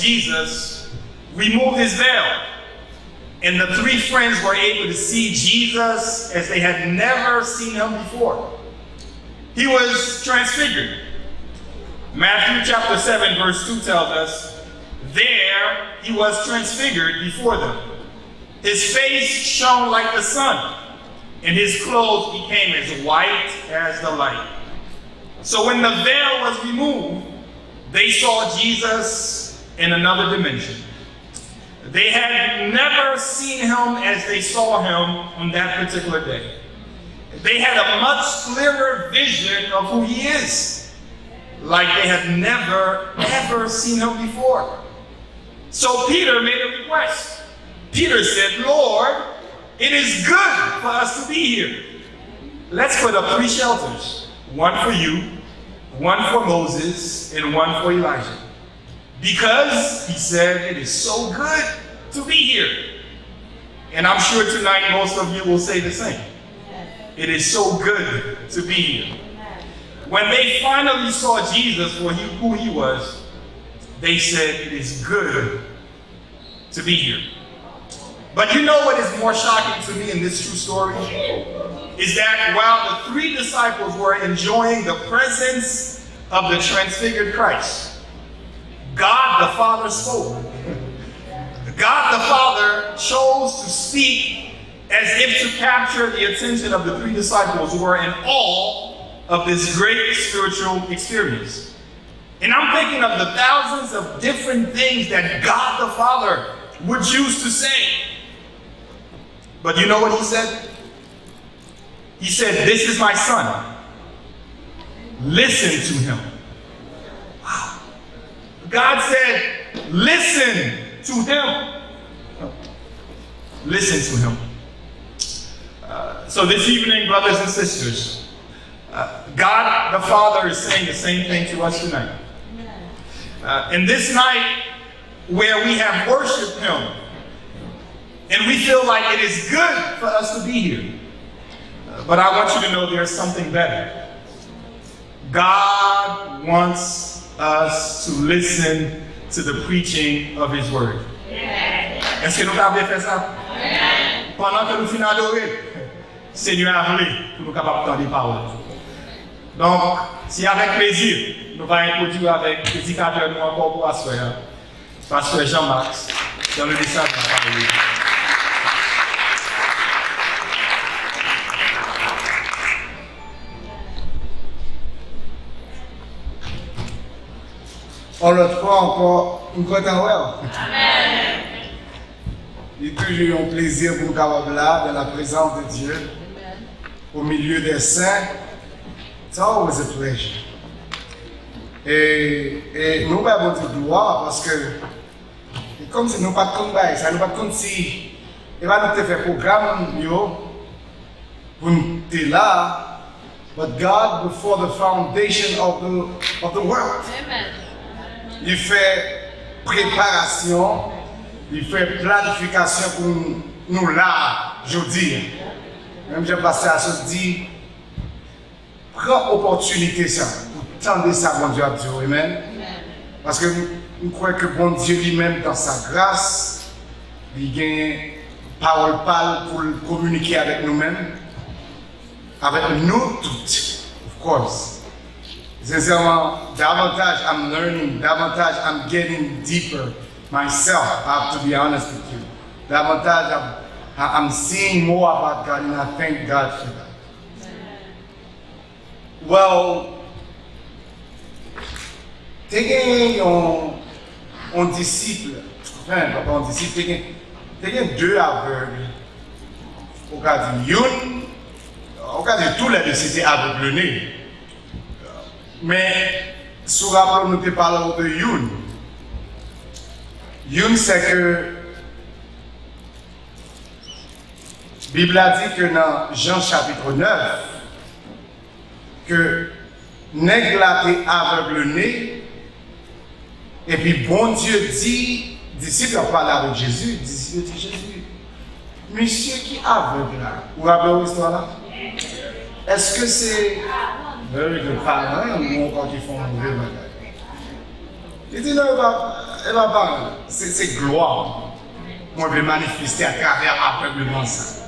as Jesus removed his veil, and the three friends were able to see Jesus as they had never seen him before. He was transfigured. Matthew chapter 7 verse 2 tells us, there he was transfigured before them. His face shone like the sun, and his clothes became as white as the light. So when the veil was removed, they saw Jesus in another dimension. They had never seen him as they saw him on that particular day. They had a much clearer vision of who he is, like they had never, ever seen him before. So Peter made a request. Peter said, Lord, it is good for us to be here. Let's put up 3 shelters, one for you, one for Moses, and one for Elijah. Because, he said, it is so good to be here. And I'm sure tonight most of you will say the same. It is so good to be here. When they finally saw Jesus for who he was, they said, it is good to be here. But you know what is more shocking to me in this true story? Is that while the 3 disciples were enjoying the presence of the transfigured Christ, God the Father spoke. God the Father chose to speak as if to capture the attention of the 3 disciples who were in awe of this great spiritual experience. And I'm thinking of the thousands of different things that God the Father would choose to say. But you know what he said? He said, this is my son. Listen to him. Wow. God said, listen to him. Listen to him. So this evening, brothers and sisters, God the Father is saying the same thing to us tonight. And this night, where we have worshiped him, and we feel like it is good for us to be here. But I want you to know there's something better. God wants us to listen to the preaching of his word. Est-ce que nous avons fait ça? Pendant que nous finissons d'adorer, Seigneur a voulu pour nous capables d'entendre des paroles. Donc, c'est avec plaisir, nous allons introduire avec le prédicateur nous encore pour asseoir, Pasteur Jean-Max, dans le message de la parole. On le croit encore, nous comptons ouais. Amen. Il est toujours un plaisir pour nous capables là, dans la présence de Dieu, Amen. Au milieu des saints. It's always a pleasure. Et nous avons dit gloire parce que, comme si nous ne pas de compte, ça nous pas de compte si il va nous faire programme pour nous être là, but God before the foundation of the world. Amen. Il fait préparation, il fait planification pour nous là, je dis. Même j'ai passé à ce dit, prends opportunité ça, pour tendre ça, bon Dieu, à Dieu, amen. Parce que nous croyons que bon Dieu lui-même, dans sa grâce, il a parole pâle pour communiquer avec nous-mêmes, avec nous toutes, of course. Sincèrement, davantage I'm learning, davantage I'm getting deeper myself, I have to be honest with you. Davantage I'm seeing more about God and I thank God for that. Well, taking un disciple, enfin, pas un disciple, taking 2 aveugles, au cas de tous les 2 c'était aveuglés. Mais, si vous rappelez, nous te parlons de Youn. Youn, c'est que la Bible a dit que dans Jean chapitre 9, que nèg la te aveugle-né, et puis bon Dieu dit, disciple a parlé avec Jésus, disciple dit Jésus, monsieur qui aveugle là, vous vous rappelez l'histoire là? Est-ce que c'est very good parents ou encore qui font mauvais bagage? Il dit non, c'est gloire. Moi, je vais manifester à travers aveuglement ça.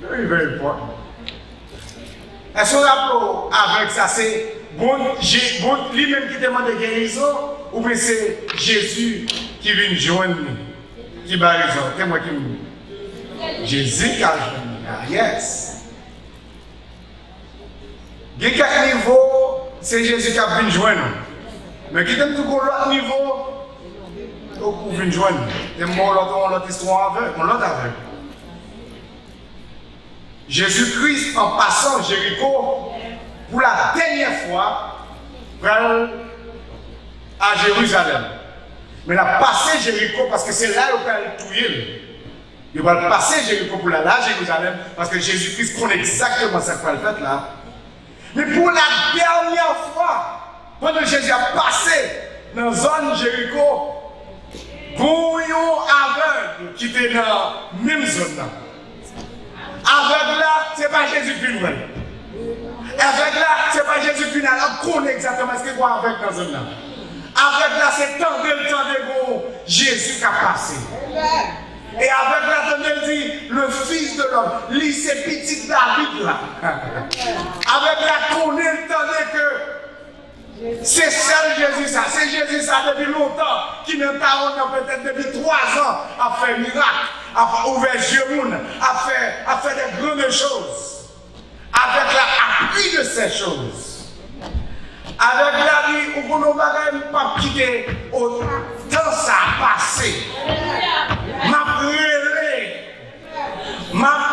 Very, very important. Est-ce qu'on a avec ça, c'est lui-même qui demande de guérison, ou bien c'est Jésus qui vient joindre nous, qui va raison? C'est moi qui me dis. Jésus qui a joint. Yes. Il y a quelques niveaux, c'est Jésus qui a venu joindre. Mais qui t'aime tout l'autre niveau, vous venez joindre. Et moi, l'autre histoire avec, l'autre avec. Jésus-Christ, en passant Jéricho, pour la dernière fois, va à Jérusalem. Mais il a passé Jéricho parce que c'est là où il va le tuer. Il va le passer Jéricho pour aller à Jérusalem parce que Jésus-Christ connaît exactement ce qu'il va faire là. Mais pour la dernière fois, pendant que Jésus a passé dans la zone Jéricho, pour un aveugle qui était dans la même zone là. Aveugle là, ce n'est pas Jésus qui nous aide. Aveugle là, ce n'est pas Jésus qui nous aide. On connaît exactement ce qu'il y a aveugle dans la zone là. Aveugle là, c'est tant de Jésus qui a passé. Et avec la donne, dit, le fils de l'homme, lui c'est petit David là. Avec la connaît le temps que c'est seul Jésus ça. C'est Jésus ça depuis longtemps, qui n'a pas peut-être depuis 3 ans, a fait miracle, a ouvert les yeux, a fait des grandes choses. Avec l'appui de ces choses. Avec la vie, on ne peut pas quitter au temps ça a passé. Ma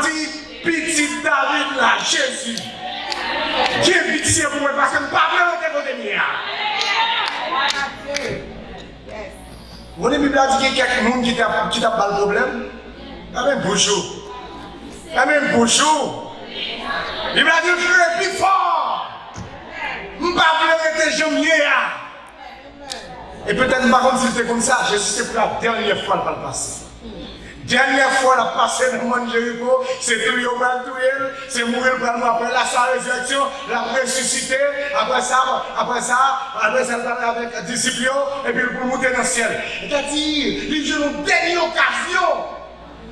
petite David là, Jésus. Qui est pitié pour moi parce que je ne peux pas me côté mien. Vous avez dit qu'il y a quelqu'un qui n'a pas le problème? Il y a même bonjour. Il y a même bonjour. Il m'a dit que je suis plus fort. Je ne peux pas me jamais. Et peut-être que si c'était comme ça, Jésus c'est pour la dernière fois qu'il va le passer. Dernière fois, la passé dans le monde de Jéricho, c'est tout le monde c'est mourir pour nous après la sa résurrection, la ressuscité, après ça, il va avec les disciples, et puis pour monter dans le ciel. C'est-à-dire, il a une dernière occasion.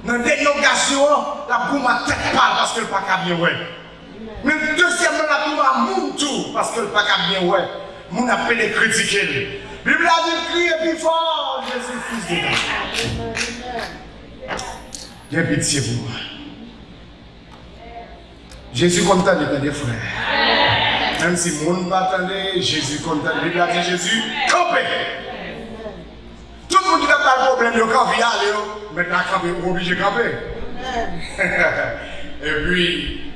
Dans la dernière occasion, la boum à tête pâle parce que le pas bien ouais. Mais deuxièmement, la boum à moun tout parce que le pas bien ouais. Moun appelle critiquer. La Bible a dit crier plus fort, Jésus, fils de Dieu. J'ai pitié pour moi. Jésus content des frères. Même si le monde va attendre, Jésus content. La Bible a dit Jésus, campez. Tout le monde qui n'a pas de problème, il campe, il aller. Maintenant, camper, il est obligé de camper. Et puis,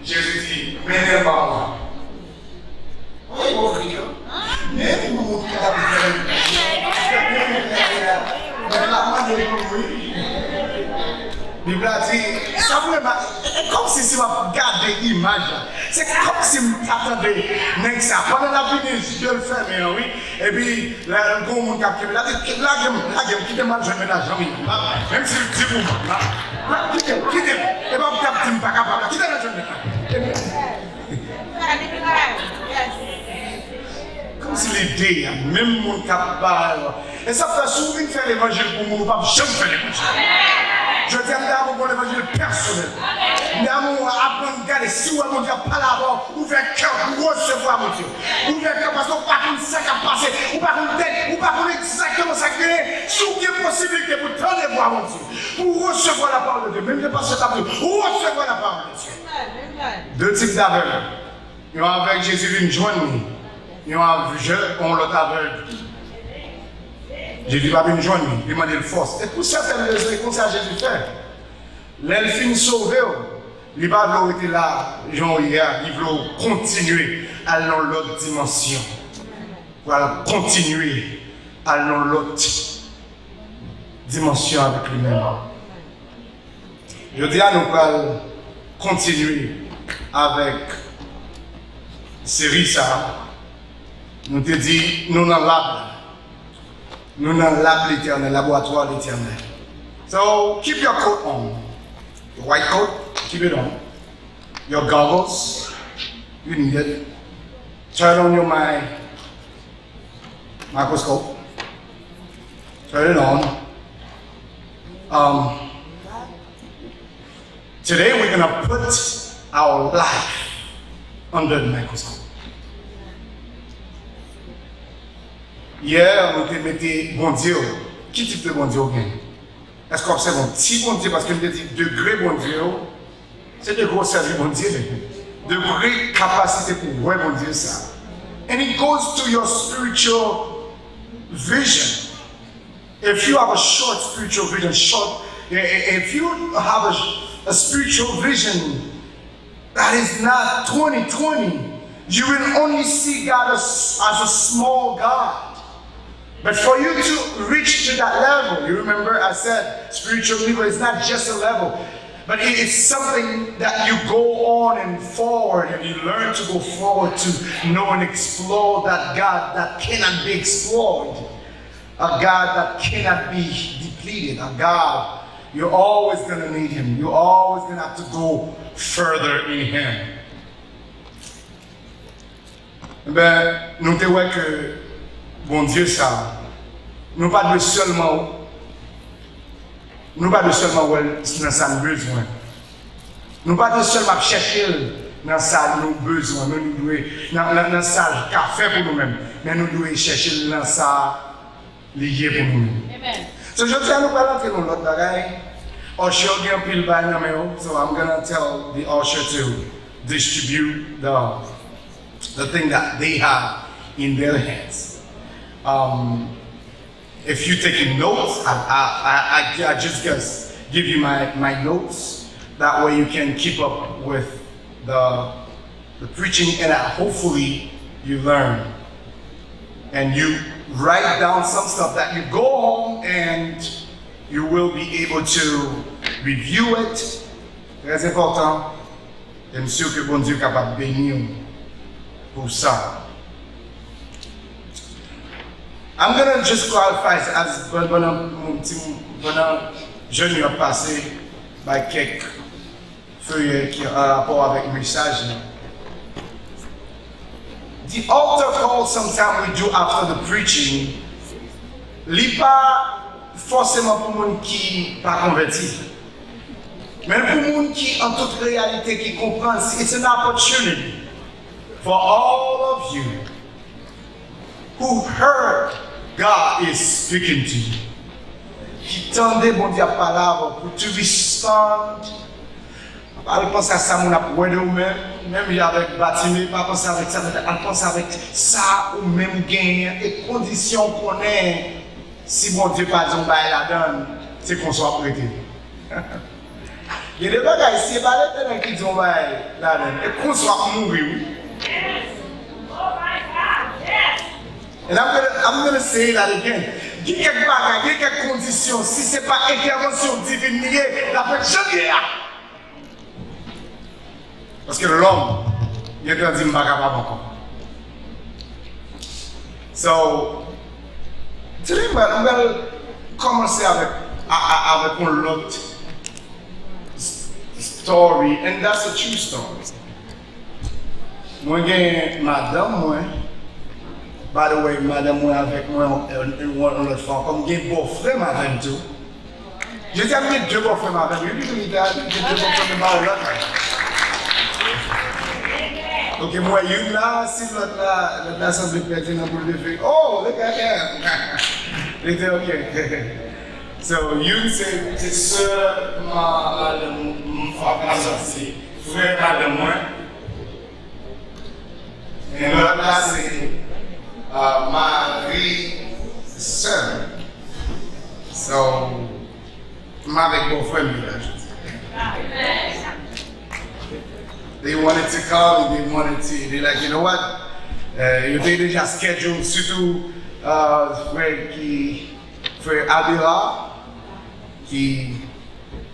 Jésus dit, venez par moi. Oui, mon frère. Mais le monde qui a Bible a dit, ça vous comme si tu vas garder l'image. C'est comme si tu attendais ça. Pendant la vie, je le fais, mais oui. Et puis, là, le monde qui a fait, la gueule, qui demande jamais l'argent, même si tu dis vous, quittez, et pas vous n'êtes pas capable, quittez l'argent. Comme si l'idée, même mon capable. Et ça fait souvent faire l'évangile pour moi, pas jamais faire l'évangile. Je dis à mon évangile personnel. Mais à mon apprendre à garder, si vous avez pas là-bas, ouvrez le cœur pour recevoir mon Dieu. Ouvrez le cœur parce qu'on ne pas comme ça qui a passé, ou pas comme tête, ou pas comme exactement ça qui est. Si vous avez possibilité pour tendre voir mon Dieu, pour recevoir la parole de Dieu, même pas ce tableau, pour recevoir la parole de Dieu. Deux types d'aveugles. Il y a un aveugle, Jésus vient joindre nous. Il y a un aveugle, on l'autre aveugle. Jésus va venir joindre nous, demander de force. Et pour certaines raisons, c'est comme ça Jésus fait. L'elfine sauvé, il va être là, Jean hier, il veut continuer à dans l'autre dimension. Il va continuer à dans l'autre dimension avec lui-même. Je dis à nous qu'on continuer avec série ça. Nous te dit, nous dans l'arbre. Nous dans l'arbre l'éternel, laboratoire l'éternel. So keep your coat on. Your white coat, keep it on. Your goggles, you need it. Turn on your microscope. Turn it on. Today we're gonna put our life under the microscope. Hier, on te mettait bon Dieu. Qui type de bon Dieu gagne? Est-ce qu'on observe un petit bon Dieu parce que nous dit degré bon Dieu, c'est de gros service bon Dieu, de vraie capacité pour voir bon Dieu ça. And it goes to your spiritual vision. If you have a short spiritual vision, if you have a spiritual vision that is not 2020, you will only see God as a small God. But for you to reach to that level, you remember I said spiritual level is not just a level, but it is something that you go on and forward and you learn to go forward to know and explore that God that cannot be explored, a God that cannot be depleted, a God you're always going to need Him. You're always going to have to go further in Him. Ben, nous te voyons que bon Dieu ça, nous pas de seulement dans ça nous besoin. Nous pas de seulement chercher dans ça nous besoin, mais nous devons dans ça café pour nous-mêmes, mais nous devons chercher dans ça lié pour nous-mêmes. Amen. So je tiens nous pas rentrer dans l'autre bagaille. Usher vient pile by now, so I'm gonna tell the usher to distribute the thing that they have in their hands. If you're taking notes, I just give you my notes. That way you can keep up with the preaching, and hopefully you learn. And you write down some stuff that you go home and you will be able to review it. Très important. Et monsieur que bon Dieu est capable de bénir pour ça. I'm going to just clarify as pendant jeune a passé by quelques feuillets qui ont rapport avec le message. The altar call sometimes we do after the preaching, li pas forcément pour moun qui pas converti. Mais pour moun qui en toute réalité qui comprend, it's an opportunity for all of you who heard God is speaking to you. Qui tendez bon Dieu parole pour to respond. Pas penser à ça, mon apprendre ou même avec bâtiment, pas penser avec ça, mais penser avec ça ou même gagner et conditions qu'on est. Si bon Dieu pas dit la donne, c'est qu'on soit prêté. Il y a des bagages ici, pas les gens qui disent la donne, et qu'on soit mourir. And I'm gonna say that again. Il y a quelques bagages, il y a quelques conditions. Si ce n'est pas intervention divine, la personne est là. Parce que l'homme, il est dit pas capable encore. So, today on va commencer avec une autre story, and that's a true story. Moi j'ai madame moi, by the way, madame moi avec moi une autre femme, comme j'ai beau-frère madame tout. J'ai déjà mis deux beaux-frères madame, j'ai deux beaux-frères madame. Ok, moi, you là, si l'autre là, semble péter dans le défi. Oh, look at him. They say, okay. So, you c'est sœur, c'est frère madame moi. Et l'autre là, c'est mari, sœur. So, avec beau-frère, they wanted to come, they're like, you know what? They déjà scheduled, surtout frère Abira, qui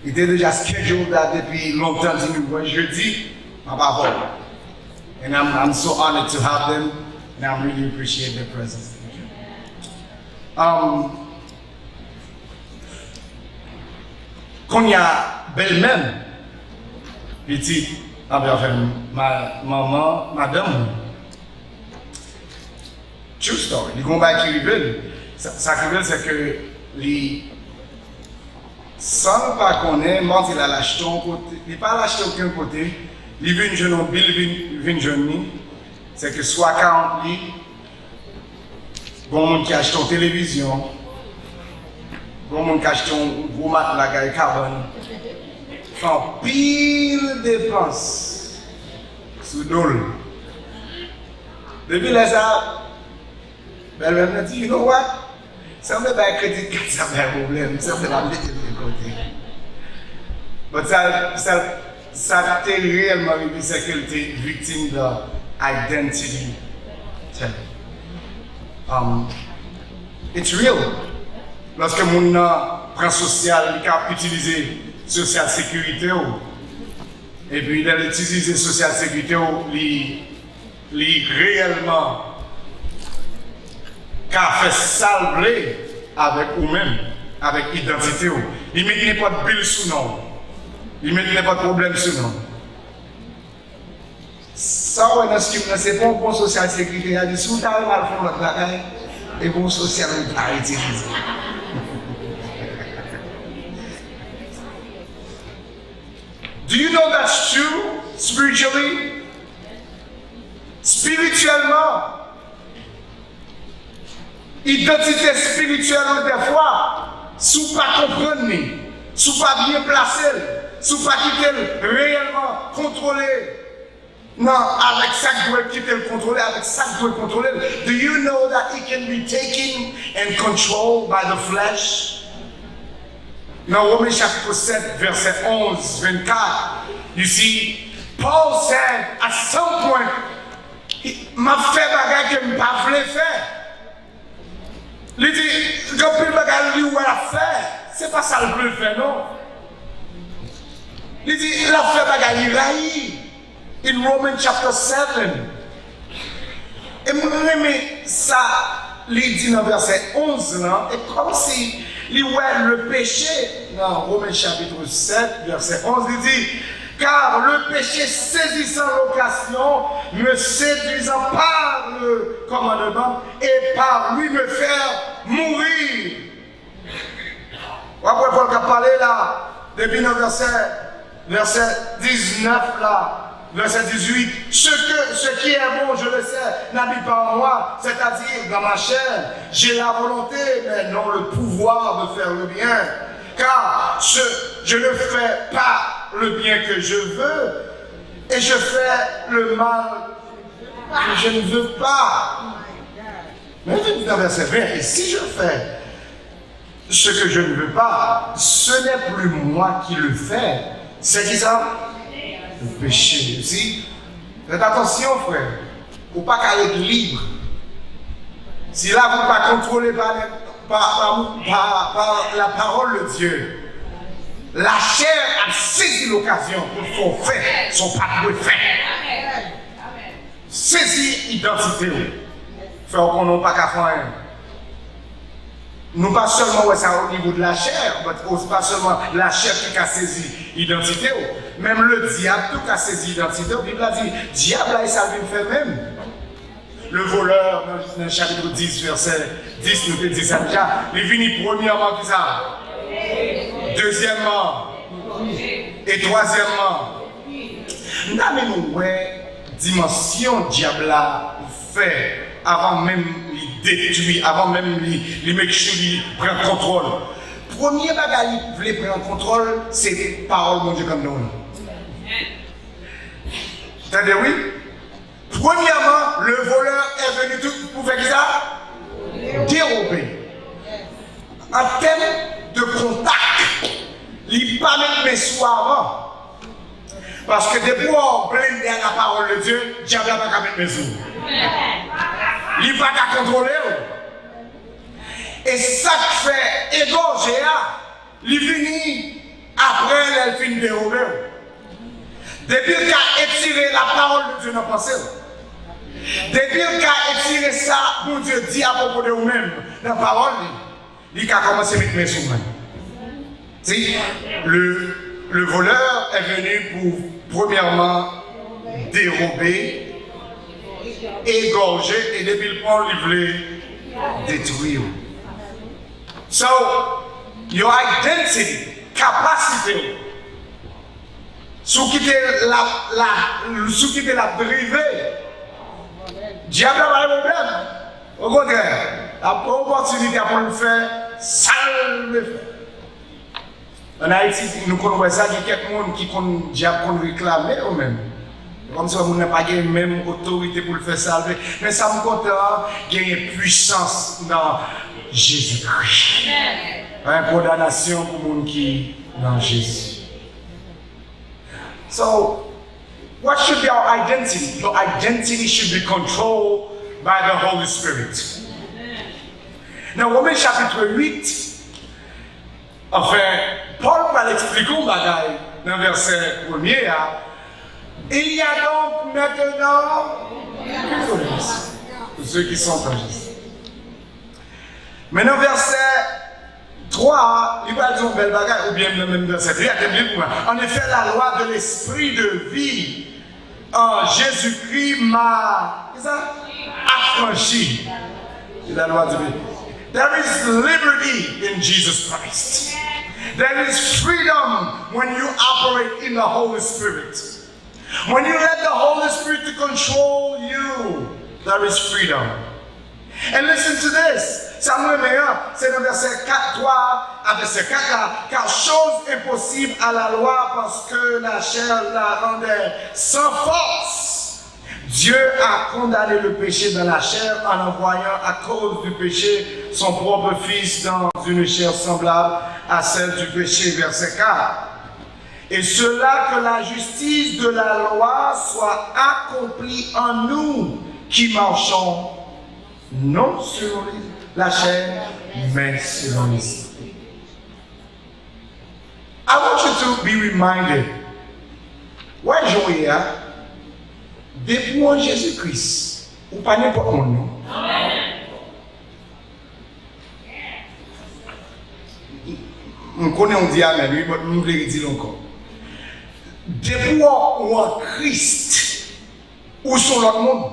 était déjà scheduled that depuis longtemps, jeudi, and I'm so honored to have them, and I really appreciate their presence. Quand il y a belle-même, petite, avec ma maman, madame. True story. Les combats qui arrivent, ça qui arrive, c'est que sans pas connaître, moi, il a lâché ton côté, il n'a pas lâché aucun côté, il vient jeune homme, il vient jeune, c'est que soit 40 livres, bon monde qui achète une télévision, bon monde qui achète un gros matelas avec carbone, font pile de dépenses sous dol. Depuis là, ça, elle m'a dit, you know what? Ça me fait un crédit card, ça fait un problème, ça fait la mettre de côté. Mais ça a été réellement vécu, c'est qu'elle était victime de identity. It's real. Lorsque mon prend social, il a utilisé social sécurité, et puis il a utilisé social sécurité, il réellement qu'a fait salver avec vous-même, avec l'identité. Il ne met pas de bill sous nom. Il ne met pas de problème sous nom. Ça, c'est pas un bon social sécurité. Il a dit, si vous avez mal fait votre travail, et bon social, vous avez utilisé. Do you know that's true spiritually? Spirituellement, identité spirituelle des fois, si pas comprendre, si pas bien placer, si pas quitter réellement contrôler, non, avec ça que doit quitter le contrôler, avec ça que doit contrôler. Do you know that it can be taken and controlled by the flesh? Dans Romains chapitre 7, verset 11, 24, you see, Paul said at some point, m'a fait bagage que m'a voulu faire. Il dit, quand il bagage lui ou a fait, c'est pas ça le plus fait, non? Il dit, il a fait bagage il raï. In Romans chapter 7. Et moi, ça, il dit dans verset 11, là, et comme si il voit le péché, dans Romains chapitre 7, verset 11, il dit, car le péché saisissant l'occasion, me séduisant par le commandement et par lui me faire mourir. Après, Paul a parlé là, depuis le verset 19 là, verset 18, ce qui est bon, je le sais, n'habite pas en moi, c'est-à-dire dans ma chair. J'ai la volonté, mais non le pouvoir de faire le bien. Car je ne fais pas le bien que je veux, et je fais le mal que je ne veux pas. Mais il dit dans verset 20, et si je fais ce que je ne veux pas, ce n'est plus moi qui le fais. C'est qui ça? Le péché. Si, faites attention, frère, pour pas qu'elle être libre. Si là, vous ne pas contrôler par la parole de Dieu, la chair a saisi l'occasion pour faire son pas de faire. Saisir l'identité. Faire qu'on n'a pas qu'à faire. Nous pas seulement ouais, ça au niveau de la chair, mais pas seulement la chair qui a saisi l'identité. Même le diable qui a saisi l'identité. La Bible a dit, diable là, il savait faire même. Le voleur, dans le chapitre 10, verset 10, nous dit ça déjà. Il finit premièrement qui ça? Deuxièmement. Et troisièmement. Nous avons une dimension diable là fait avant même il détruit, avant même il make sure il prend le contrôle. Premier bagage il voulait prendre le contrôle, c'est les paroles de Dieu comme nous. Entendez oui? Premièrement, le voleur est venu tout pour faire ça? Dérober. En termes de contact, il ne pas mettre mes soins avant. Parce que depuis qu'on blinde à la parole de Dieu, le diable n'a pas mettre mes soins. Il n'a pas qu'à contrôler. Et ça fait égorger, il finit après, il finit dérober. Depuis qu'il a étiré la parole de Dieu dans la pensée. Depuis qu'il a étiré ça, mon Dieu dit à propos de vous-même, dans la parole, il a commencé à mettre mes sous. Le voleur est venu pour, premièrement, dérober, égorger, et depuis le point, il voulait détruire. So, your identity, capacity, sous qui t'es la privée, diable n'a pas de problème. Au contraire, la opportunité pour le faire, ça le fait. En Haïti, nous connaissons ça, il y a quelqu'un qui diable réclamer ou même. Comme ça, on n'a pas la même autorité pour le faire salver. Mais ça me content, il y a une puissance dans Jésus-Christ. Une condamnation pour les gens qui sont dans Jésus. So, what should be our identity? Your identity should be controlled by the Holy Spirit. Dans Romains chapitre 8, enfin, Paul va l'expliquer au bagaille dans le verset 1er. Il y a donc maintenant pour ceux qui sont en Jésus. Maintenant, verset 3, il va dire une belle bagaille, ou bien le même verset 3, en effet, la loi de l'esprit de vie en Jésus-Christ m'a affranchi. C'est la loi de vie. There is liberty in Jesus Christ. There is freedom when you operate in the Holy Spirit. When you let the Holy Spirit to control you, there is freedom. And listen to this. Samuel Meilleur, c'est le verset 4, 3 à verset 4 là. Car chose impossible à la loi parce que la chair la rendait sans force. Dieu a condamné le péché dans la chair en envoyant à cause du péché son propre Fils dans une chair semblable à celle du péché. Verset 4. Et cela que la justice de la loi soit accomplie en nous qui marchons non selon la chair, mais selon l'esprit. I want you to be reminded, ouais, Joël, depuis en Jésus-Christ, ou pas n'importe mon nom. On connaît, on dit Amen, mais nous voulons dire encore. Depuis en Christ, ou sur l'autre monde.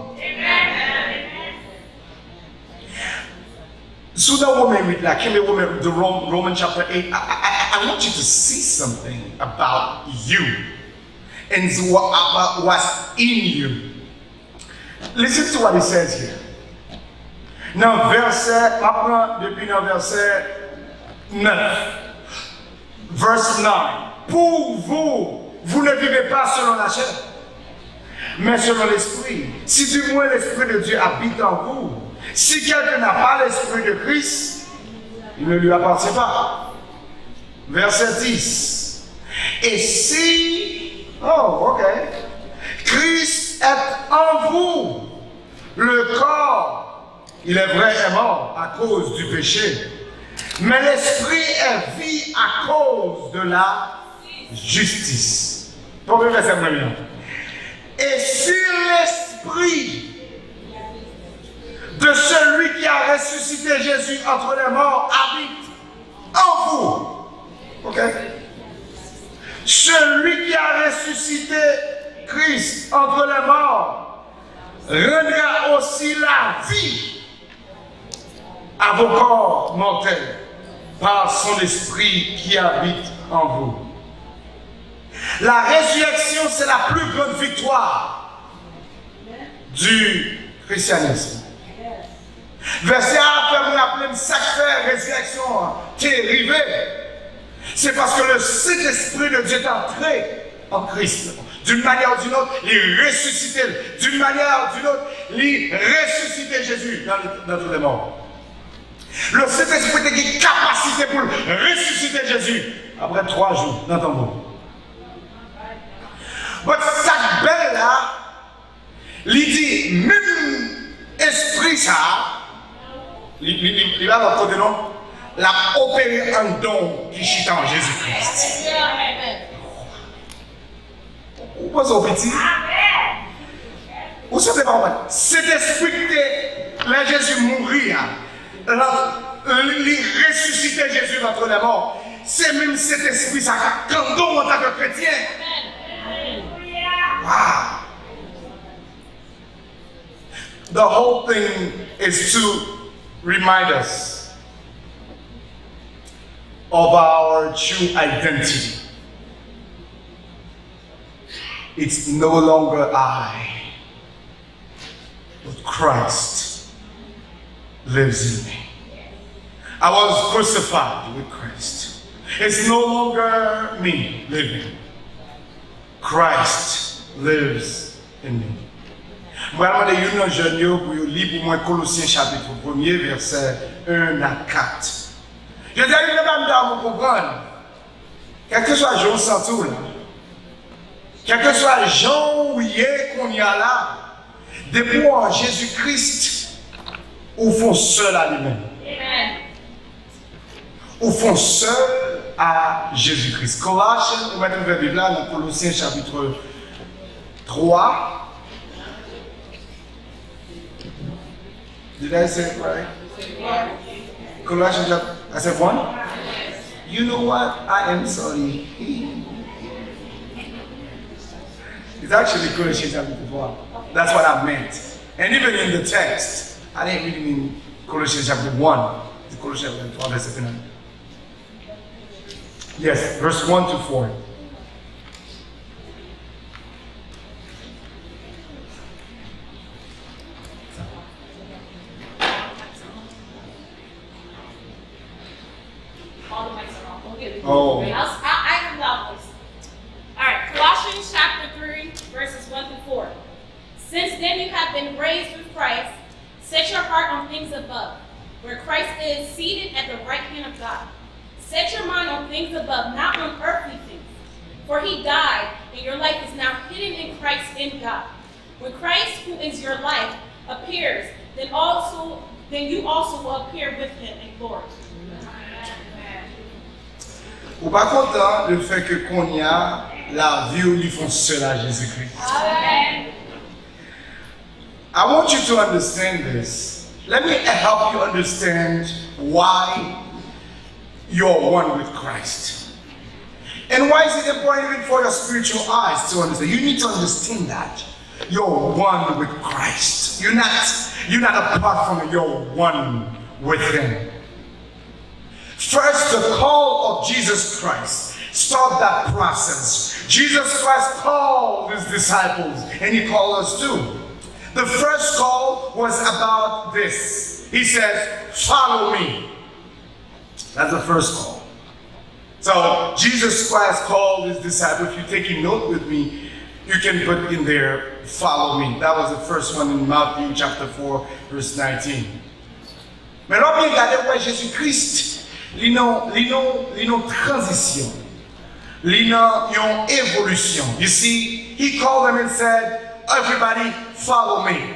So the Roman 8, like the Roman chapter 8, I want you to see something about you and about what's in you. Listen to what he says here. Dans verset, maintenant depuis dans verset 9, verse 9. Pour vous, vous ne vivez pas selon la chair, mais selon l'esprit. Si du moins l'esprit de Dieu habite en vous, si quelqu'un n'a pas l'esprit de Christ, il ne lui appartient pas. Verset 10. Et si, Christ est en vous, le corps, il est vrai, est mort à cause du péché, mais l'esprit est vie à cause de la justice. Premier verset premier. Et si l'esprit de celui qui a ressuscité Jésus entre les morts habite en vous. Ok? Celui qui a ressuscité Christ entre les morts rendra aussi la vie à vos corps mortels par son esprit qui habite en vous. La résurrection, c'est la plus grande victoire du christianisme. Verset 1 fait me rappeler ça fait résurrection qui est arrivée. C'est parce que le Saint-Esprit de Dieu est entré en Christ. D'une manière ou d'une autre, il ressuscité. D'une manière ou d'une autre, il ressuscité Jésus dans tous les morts. Le Saint-Esprit a une capacité pour ressusciter Jésus après 3 jours dans ton monde. Mais cette belle là, il dit, même esprit ça, il va dans côté non, l'a opéré un don qui chita en Jésus-Christ. Vous pensez au petit? Vous savez pas mal. Cet esprit que là Jésus mourir, il ressuscitait Jésus d'entre les morts. C'est même cet esprit ça quand don en tant que chrétien. Wow. The whole thing is to remind us of our true identity. It's no longer I, but Christ lives in me. I was crucified with Christ. It's no longer me living. Christ lives in me. Voilà, il y a un jeune pour lire pour moi Colossiens chapitre 1er, verset 1 à 4. Je dis à une dame vous comprendre. Quel que soit le jour sans tout là, quel que soit le jour où il est qu'on y a là, depuis en Jésus-Christ, au fond seul à lui-même. Au fond seul à Jésus-Christ. Colossiens, on va trouver la Bible là dans Colossiens chapitre 3. Did I say it right? Colossians chapter, I said 1? You know what? I am sorry. It's actually Colossians chapter 4. That's what I meant. And even in the text, I didn't really mean Colossians chapter 1. It's Colossians chapter 4, verse 7. Yes, verse 1 to 4. All the mics are off. Okay, Oh. I have loud voice. All right, Colossians chapter 3, verses 1 through 4. Since then you have been raised with Christ, set your heart on things above, where Christ is seated at the right hand of God. Set your mind on things above, not on earthly things. For he died, and your life is now hidden in Christ in God. When Christ, who is your life, appears, then you also will appear with him in glory. Ou pas content du fait que qu'on y a la vie où ils font seul à Jésus-Christ. Amen. I want you to understand this. Let me help you understand why you're one with Christ. And why is it important even for your spiritual eyes to understand? You need to understand that. You're one with Christ. You're not apart from him, you're one with him. First, the call of Jesus Christ. Start that process. Jesus Christ called his disciples, and he called us too. The first call was about this. He says, follow me. That's the first call. So Jesus Christ called his disciples. If you're taking note with me, you can put in there, follow me. That was the first one in Matthew chapter 4, verse 19. Maintenant, bien regardez où Jésus-Christ, il y a une transition. Il y a une évolution. You see, he called them and said, everybody follow me.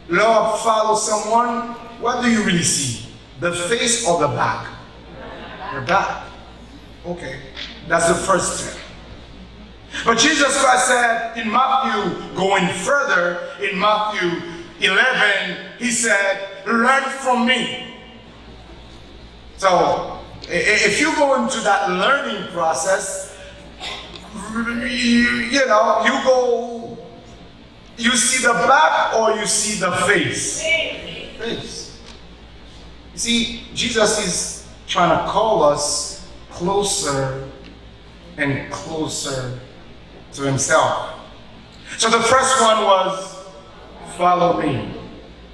Lord, follow someone. What do you really see? The face or the back? The back. Okay, that's the first step. But Jesus Christ said in Matthew, going further, in Matthew 11, he said, learn from me. So, if you go into that learning process, you see the back or you see the face? Face. You see, Jesus is trying to call us closer and closer to himself. So the first one was, follow me.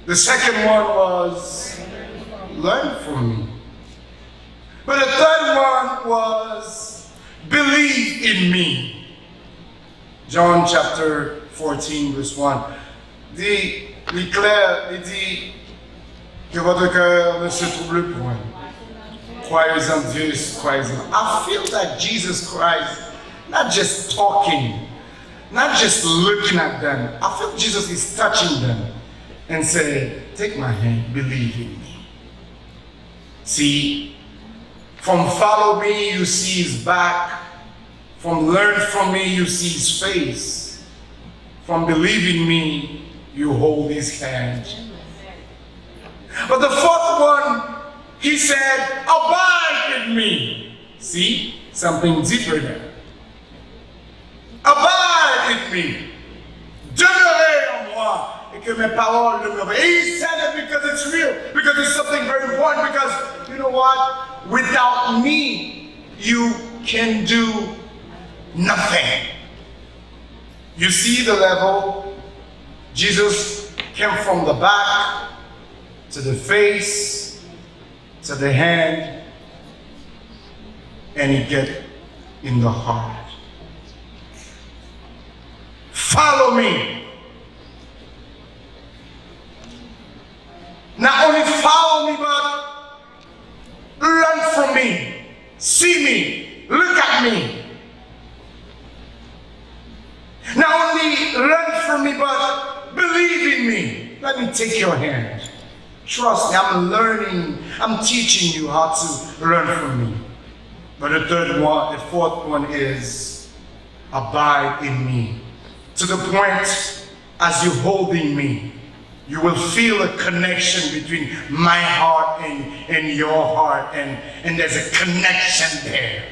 The second one was, learn from me. But the third one was, believe in me. John chapter 14, verse 1. Dit, clair, il dit que votre cœur ne se trouble point. Croyez en Dieu, croyez en. I feel that Jesus Christ, not just talking, not just looking at them, I feel Jesus is touching them and saying, take my hand, believe in me. See, from follow me, you see his back. From learn from me, you see his face. From believe in me, you hold his hand. But the fourth one, he said, abide in me. See, something deeper there. Abide in me. Demeurez en moi. Et que mes paroles demeurent. And he said it because it's real. Because it's something very important. Because, you know what? without me, you can do nothing. You see the level? Jesus came from the back to the face to the hand, and he get in the heart. Follow me. Not only follow me, but learn from me. See me. Look at me. Not only learn from me, but believe in me. Let me take your hand. Trust me, I'm learning. I'm teaching you how to learn from me. But the fourth one is abide in me. To the point, as you're holding me, you will feel a connection between my heart and your heart, and there's a connection there.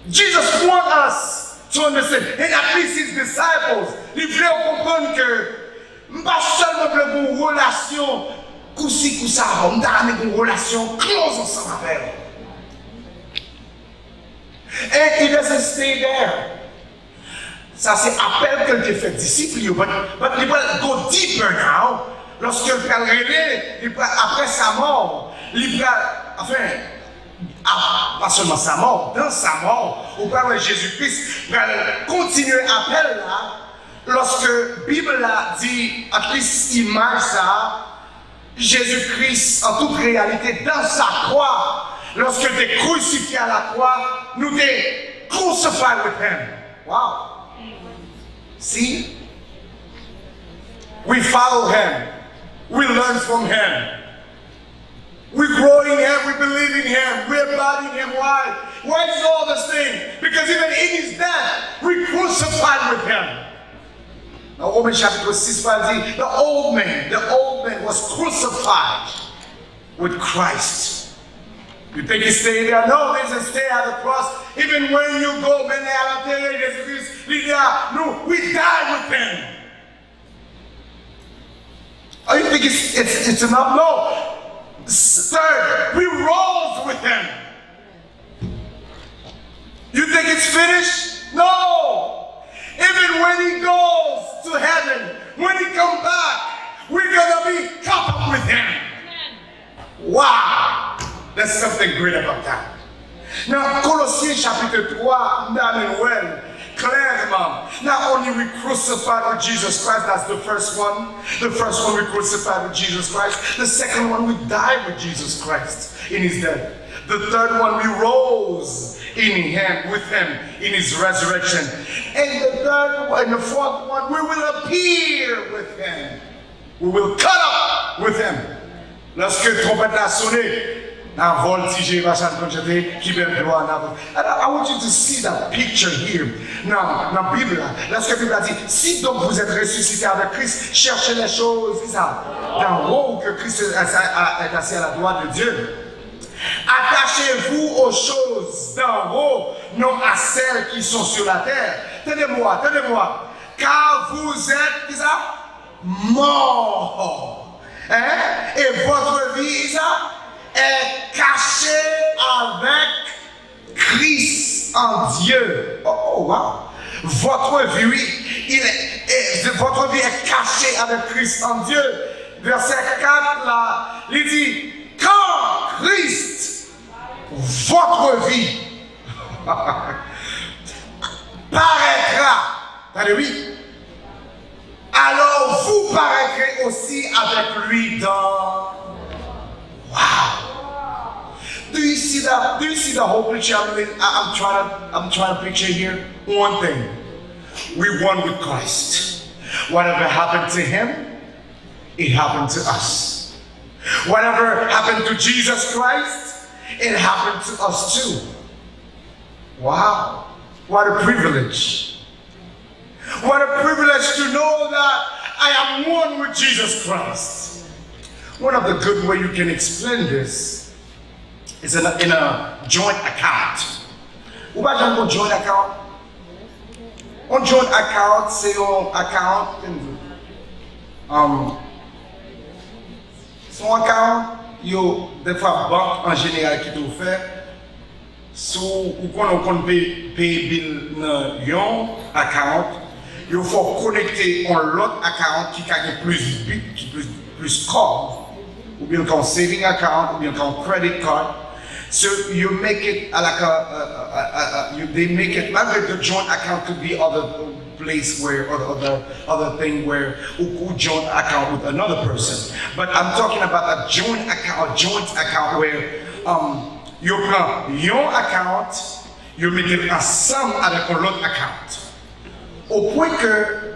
Jesus wants us to understand, and at least his disciples, ils voulaient comprendre que pas seulement une relation coussi coussa, on a une relation close ensemble avec elle. And it doesn't stay there. Ça c'est appel que tu fais disciple, but il va go deeper now. Lorsque le Père révèle, après sa mort, il va, enfin, pas seulement sa mort, dans sa mort, au Père Jésus-Christ va continuer l'appel là. Lorsque la Bible a dit, at least image ça, Jésus-Christ en toute réalité dans sa croix, lorsque tu es crucifié à la croix, nous t'es crucified with him. Wow. See? We follow him. We learn from him. We grow in him. We believe in him. We abide in him. Why? Why is all this thing? Because even in his death, we crucified with him. Now, Romans chapter 6 dit, the old man was crucified with Christ. You think he stayed there? No, he doesn't stay at the cross. Even when you go, we die with him. Oh, you think it's enough? No. Third, we rose with him. You think it's finished? No. Even when he goes to heaven, when he comes back, we're gonna be caught up with him. Wow. There's something great about that. Now, Colossiens chapitre 3, Emmanuel, clairement, not only we crucified with Jesus Christ, that's the first one. The first one we crucified with Jesus Christ. The second one we died with Jesus Christ in his death. The third one we rose in him, with him in his resurrection. And the third one, and the fourth one, we will appear with him. We will cut up with him. Lorsque le trompette a sonné, I want you to see that picture here. Dans Bible, lorsque Bible a dit, si donc vous êtes ressuscité avec Christ, cherchez les choses d'en haut, que Christ est assis à la droite de Dieu. Attachez-vous aux choses d'en haut, non à celles qui sont sur la terre. Tenez-moi, car vous êtes morts. Hein? Et votre vie est cachée avec Christ en Dieu. Oh, wow. Votre vie est cachée avec Christ en Dieu. Verset 4 là, il dit, quand Christ, votre vie, paraîtra, oui, alors vous paraîtrez aussi avec lui dans. Wow. Do you see that? Do you see the whole picture? I'm trying to picture here. One thing. We won with Christ. Whatever happened to him, it happened to us. Whatever happened to Jesus Christ, it happened to us too. Wow. What a privilege. What a privilege to know that I am one with Jesus Christ. One of the good ways you can explain this is in a joint account. Ou pas un joint account? Un joint account, c'est un account. Son account, yo, des fois, banque en général qui t'ont fait, ou qu'on paye bill dans yon account, il faut connecter en l'autre account qui a plus bit, qui plus corps, ou bien qu'un saving account, ou bien qu'un credit card. So you make it like they make it like the joint account could be other place where or other thing where who joint account with another person. But I'm talking about a joint account where you prend your account, you mets it ensemble avec l'autre account. Au point que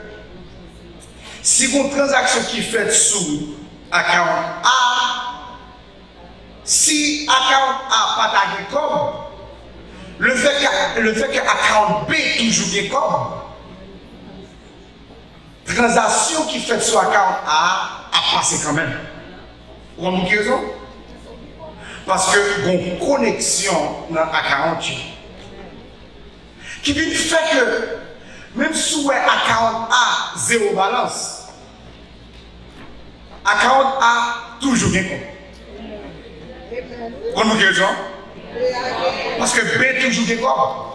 si une transaction qui est faite sous account A, si account A pas tagué comme, le fait que account B toujours est comme, transaction qui fait sur account A passé quand même. Vous comprenez raison? Parce que une connexion dans account qui fait que même si vous account A zéro balance, account A toujours est comme. Vous comprenez raison? Parce que B toujours est comme.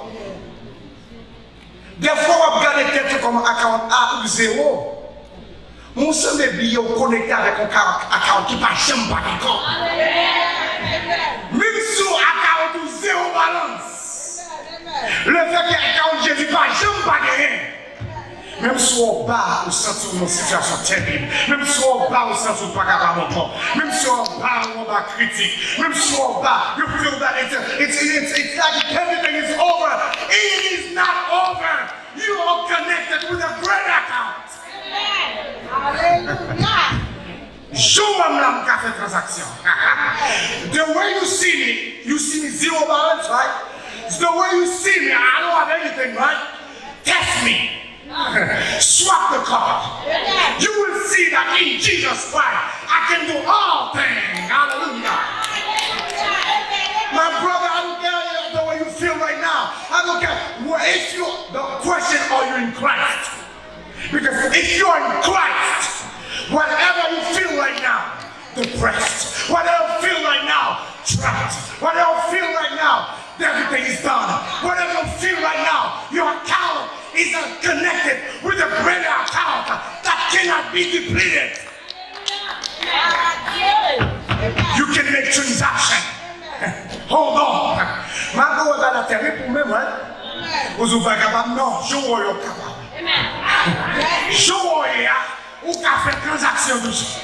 Des fois, on regarde peut-être comme account A ou 0. Mon seul billets connecté avec un account qui ne pas jamais pas comme. Même si account ou 0 balance. Le fait que l'account Jésus pas jamais pas rien. Même si on bat au sens où une situation terrible, même si on bat au sens où pas capable encore, même si on bat ou on bat critique, même si on bat, you feel that it's like everything is over. It is not over. You are connected with a great account. Hallelujah. Je fait transaction. The way you see me zero balance, right? It's the way you see me, I don't have anything, right? Test me. Swap the card. You will see that in Jesus Christ, I can do all things. Hallelujah. My brother, I don't care the way you feel right now. I don't care. If you, the question, are you in Christ? Because if you're in Christ, whatever you feel right now, depressed, whatever you feel right now, trapped, whatever you feel right now, everything is done. Whatever you feel right now, your account is connected with a greater account that cannot be depleted. You can make transaction. Hold on. Ma go dans la terre pour même, hein? Vous êtes pas capable, non, je vois capable. Je vois, ou qu'a fait transaction de ça.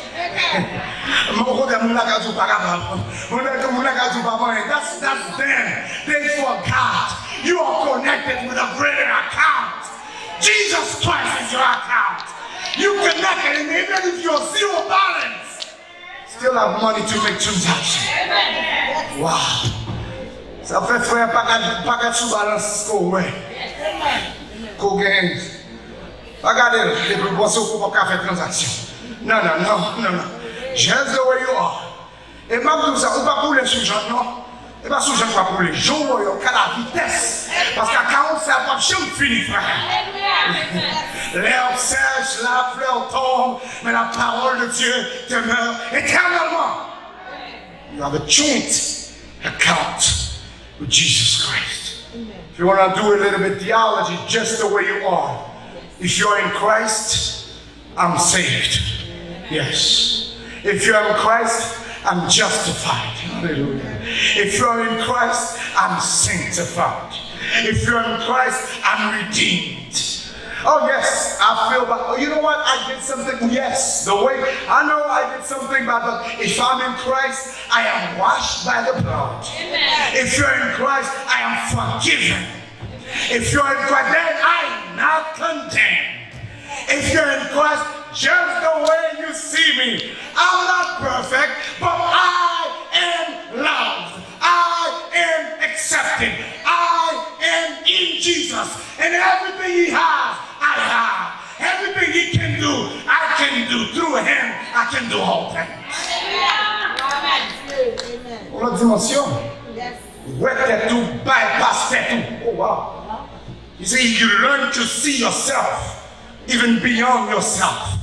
Mon côté, mon lagazou pas capable. Mon lagazou pas bon. That's them. They forgot. You are connected with a greater account. Jesus Christ is your account. You connected, and even if you're zero balance, still have money to make transactions. Wow. Ça fait frère pas qu'à sous balance qu'on ouais. Qu'on gagne. Regardez, les proportions pour pas faire transaction. Non. Just the way you are. Et même tout ça, on pas pour les sous-gens, non? Et pas sous-gens pas pour les jours, qu'à la vitesse. Parce qu'à 40, ça va pas jamais finir, frère. L'air sèche, la fleur tombe, mais la parole de Dieu demeure éternellement. You have a joint account with Jesus Christ. If you want to do a little bit of theology, just the way you are. If you're in Christ, I'm saved. Yes. If you're in Christ, I'm justified. Hallelujah. If you're in Christ, I'm sanctified. If you're in Christ, I'm redeemed. Oh yes, I feel bad. Oh, you know what? I did something. Yes, the way I know I did something bad, but if I'm in Christ, I am washed by the blood. Amen. If you're in Christ, I am forgiven. If you're in Christ, then I am not condemned. If you're in Christ, just the way you see me, I'm not perfect, but I am loved. I am accepted. I am in Jesus. And everything He has, I have. Everything He can do, I can do. Through Him, I can do all things. On a dimension. Ouais, t'es tout, bypass t'es tout. Oh wow. You see, you learn to see yourself, even beyond yourself.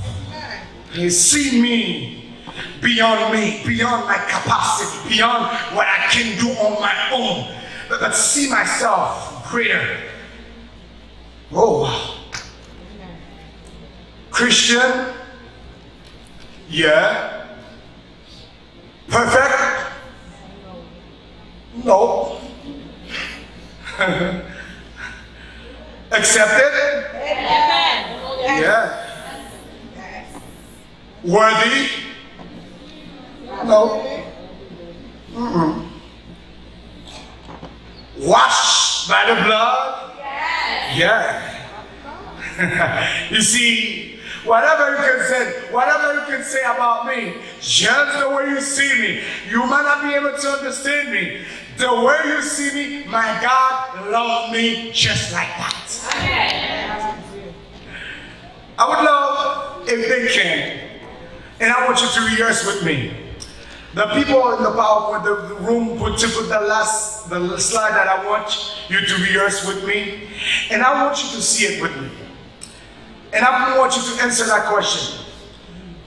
You see me beyond me, beyond my capacity, beyond what I can do on my own, but see myself greater. Oh, Christian, yeah. Perfect? No. Accepted? Yeah. Worthy? No. Mm-mm. Washed by the blood? Yeah. You see, whatever you can say about me, just the way you see me, you might not be able to understand me. The way you see me, my God loves me just like that. I would love if they can, and I want you to rehearse with me. The people in the PowerPoint, the room, put the slide that I want you to rehearse with me, and I want you to see it with me. And I want you to answer that question.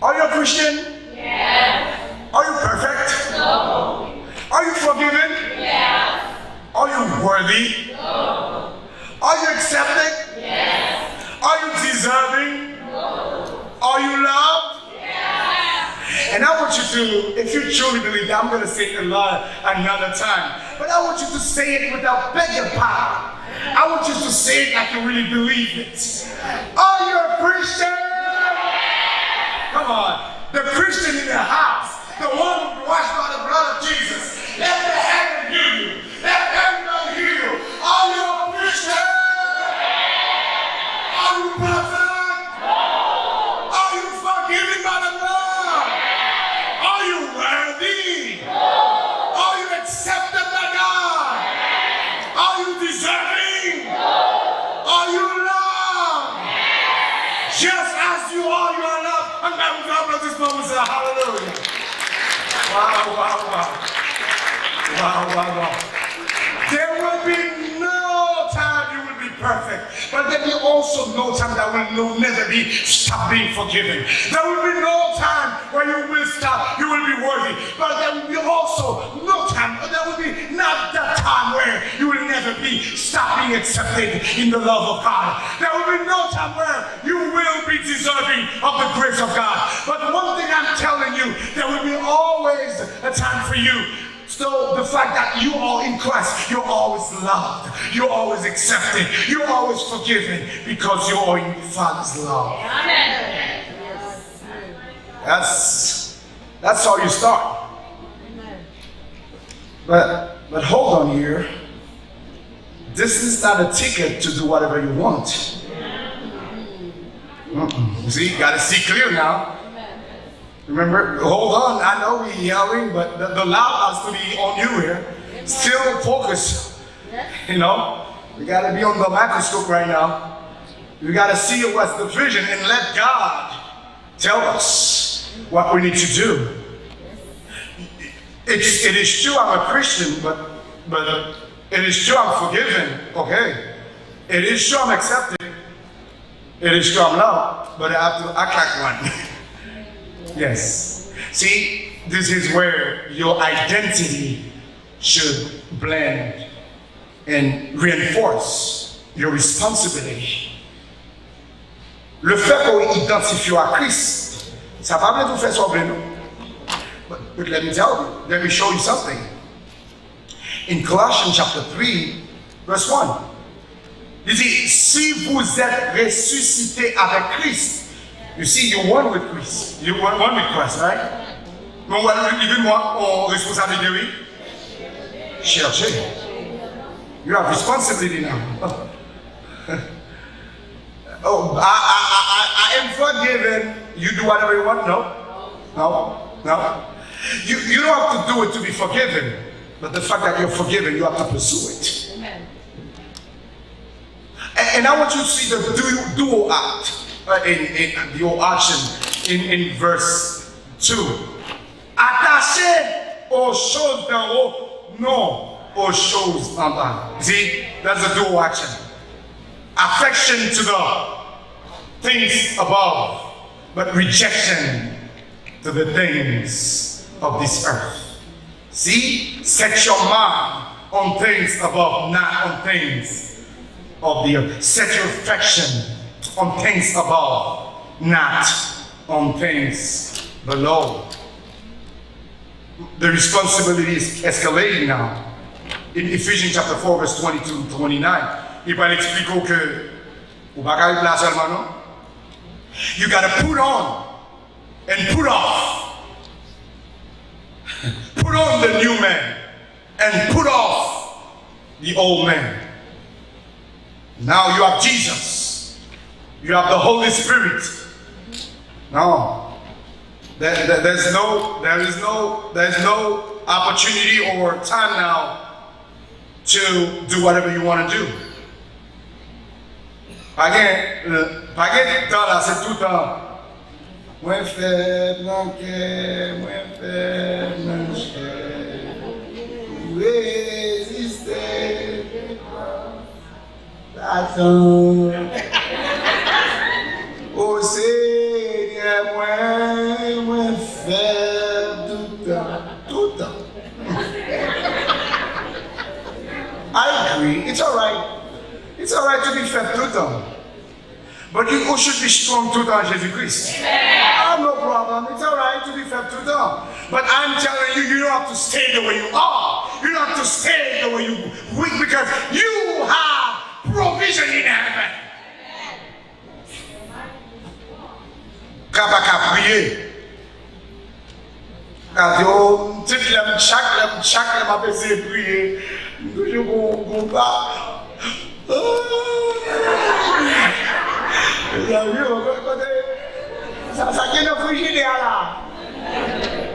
Are you a Christian? Yes. Are you perfect? No. Are you forgiven? Yes. Are you worthy? No. Are you accepted? Yes. Are you deserving? No. Are you loved? Yes. And I want you to, if you truly believe that, I'm going to say it another time. But I want you to say it without begging power. I want you to say it like you really believe it. Are you a Christian? Come on. The Christian in the house. The one who washed by the blood of Jesus. Let the heaven hear you. Let everybody hear you. Are you a Christian? Are you perfect? Are you forgiven by the blood? Are you worthy? Are you accepted by God? Are you deserving? Are you loved? Just as you are loved. I'm going to God this moment and say hallelujah. Wow, wow, wow. Wow, wow, wow. There will be no time you will be perfect, but there will also no time that will never be stop being forgiven. There will be no time where you will stop, you will be worthy, but there will be also no time, there will be not that time where you will never be stop being accepted in the love of God. There will be no time where you will be deserving of the grace of God. But one thing I'm telling you, there will be always a time for you. So the fact that you are in Christ, you're always loved, you're always accepted, you're always forgiven because you are in the Father's love. Amen. That's how you start. But hold on here. This is not a ticket to do whatever you want. You see, you got to see clear now. Remember, hold on, I know we're yelling, but the loud has to be on you here. Still focus. You know, we got to be on the microscope right now. We got to see what's the vision and let God tell us what we need to do. It is true I'm a Christian, but it is true I'm forgiven. Okay. It is true I'm accepted. It is true I'm loved, but I have to act like one. Yes. See, this is where your identity should blend and reinforce your responsibility. Le fait qu'on identifie à Christ, ça va pas tout faire sobre nous. But let me tell you, let me show you something. In Colossians chapter 3, verse 1, il dit, si vous êtes ressuscité avec Christ, you see, you're one with Christ. You're one with Christ, right? Mais even moi, en responsabilité, oui. Cherchez. You have responsibility now. Oh, I am forgiven. You do whatever you want? No. You don't have to do it to be forgiven. But the fact that you're forgiven, you have to pursue it. Amen. And I want you to see the dual act. In the old action in verse 2. Attaché aux choses d'en haut, non aux choses en bas. See, that's a dual action. Affection to the things above, but rejection to the things of this earth. See, set your mind on things above, not on things of the earth. Set your affection on things above, not on things below. The responsibility is escalating now. In Ephesians chapter 4, verse 22 to 29, il va expliquer que ou pas qu'à là seulement non. You got to put on and put off. Put on the new man and put off the old man. Now you have Jesus. You have the Holy Spirit. No. There is no opportunity or time now to do whatever you want to do. Pas de temps là, c'est tout le temps. Moins faible, moins faible, résister, l'attendre. Au Seigneur, moins faible, tout le temps. I agree, it's all right. It's all right to be faible tout le temps. But you should be strong tout le temps, Jésus-Christ. I have no problem. It's all right to be faible tout le temps. But I'm telling you, you don't have to stay the way you are. You don't have to stay the way you weak because you have provision in heaven. Kapaka prier. Quand on chaque lème a essayé de prier, je comprends. Ça qui est dans le frigidaire là.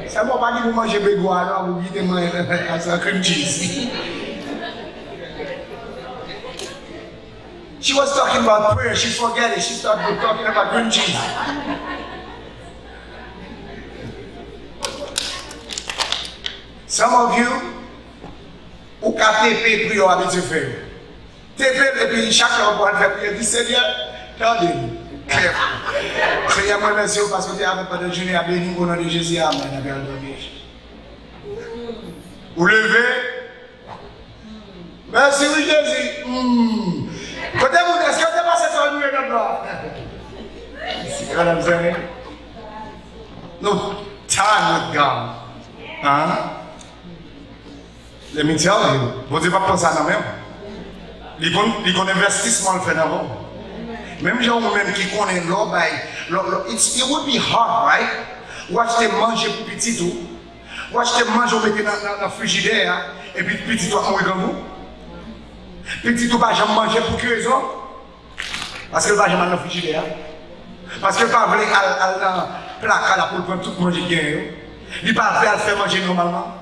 Ça ne va pas dire que vous mangez bégois, là, vous dites que c'est un cream cheese. She was talking about prayer, she forget it, she started talking about cream cheese. Some of you, ou ka TP priyo habitué faire. TP et puis chaque fois pour faire prière, dit Seigneur, attendez-nous. Seigneur, moi merci parce que tu n'avais pas de journée à bénir au nom de Jésus. Amen. Vous levez. Merci oui Jésus. Côté vous, est-ce que tu as passé ton nuit là-bas? C'est quand même ça. No time with God. Hein? Let me tell you, vous ne devez pas penser à nous-mêmes. Les qu'on investissement le fait d'abord. Même gens même qui connaissent l'eau, it would be hard, right? Watch them manger pour petit tout. Watch them manger mettre dans le frigidaire et puis petit tout mourir comme vous. Petit tout pas jamais manger pour quelle raison? Parce que pas jamais dans le frigidaire. Parce que pas voulait aller dans le placard pour prendre tout manger bien. Il pas faire faire manger normalement.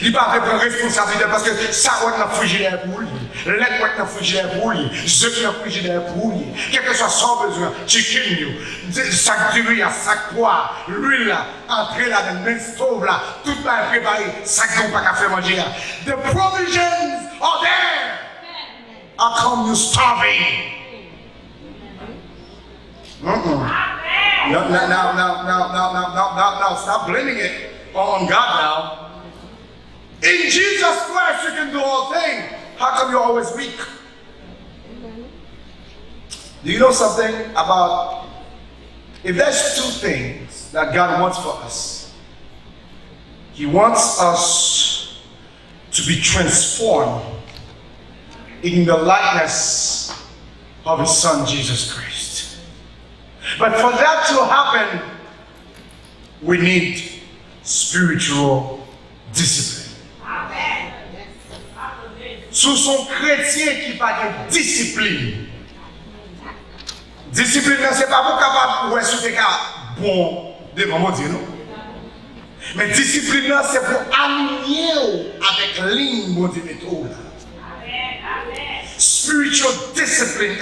Il ne peut pas prendre responsabilité parce que ça va être dans le frigidaire pour lui. Le lait va être dans le frigidaire pour lui. Je suis dans le frigidaire pour lui. Quel que soit son besoin, chicken, sac de riz, sac poids, l'huile, entrer là dans le stove là, tout va être préparé, sac qu'on pas faire manger là. The provisions are there. How come you starving? Now, stop blaming it on God now. In Jesus Christ, you can do all things. How come you're always weak? Do you know something about if there's two things that God wants for us? He wants us to be transformed in the likeness of His Son, Jesus Christ. But for that to happen, we need spiritual discipline. Sous son chrétien qui n'a pas de discipline. Discipline, ce n'est pas pour capable de être bon devant mon Dieu, non. Mais discipline, c'est pour aligner avec ligne mon Dieu. Spiritual discipline, et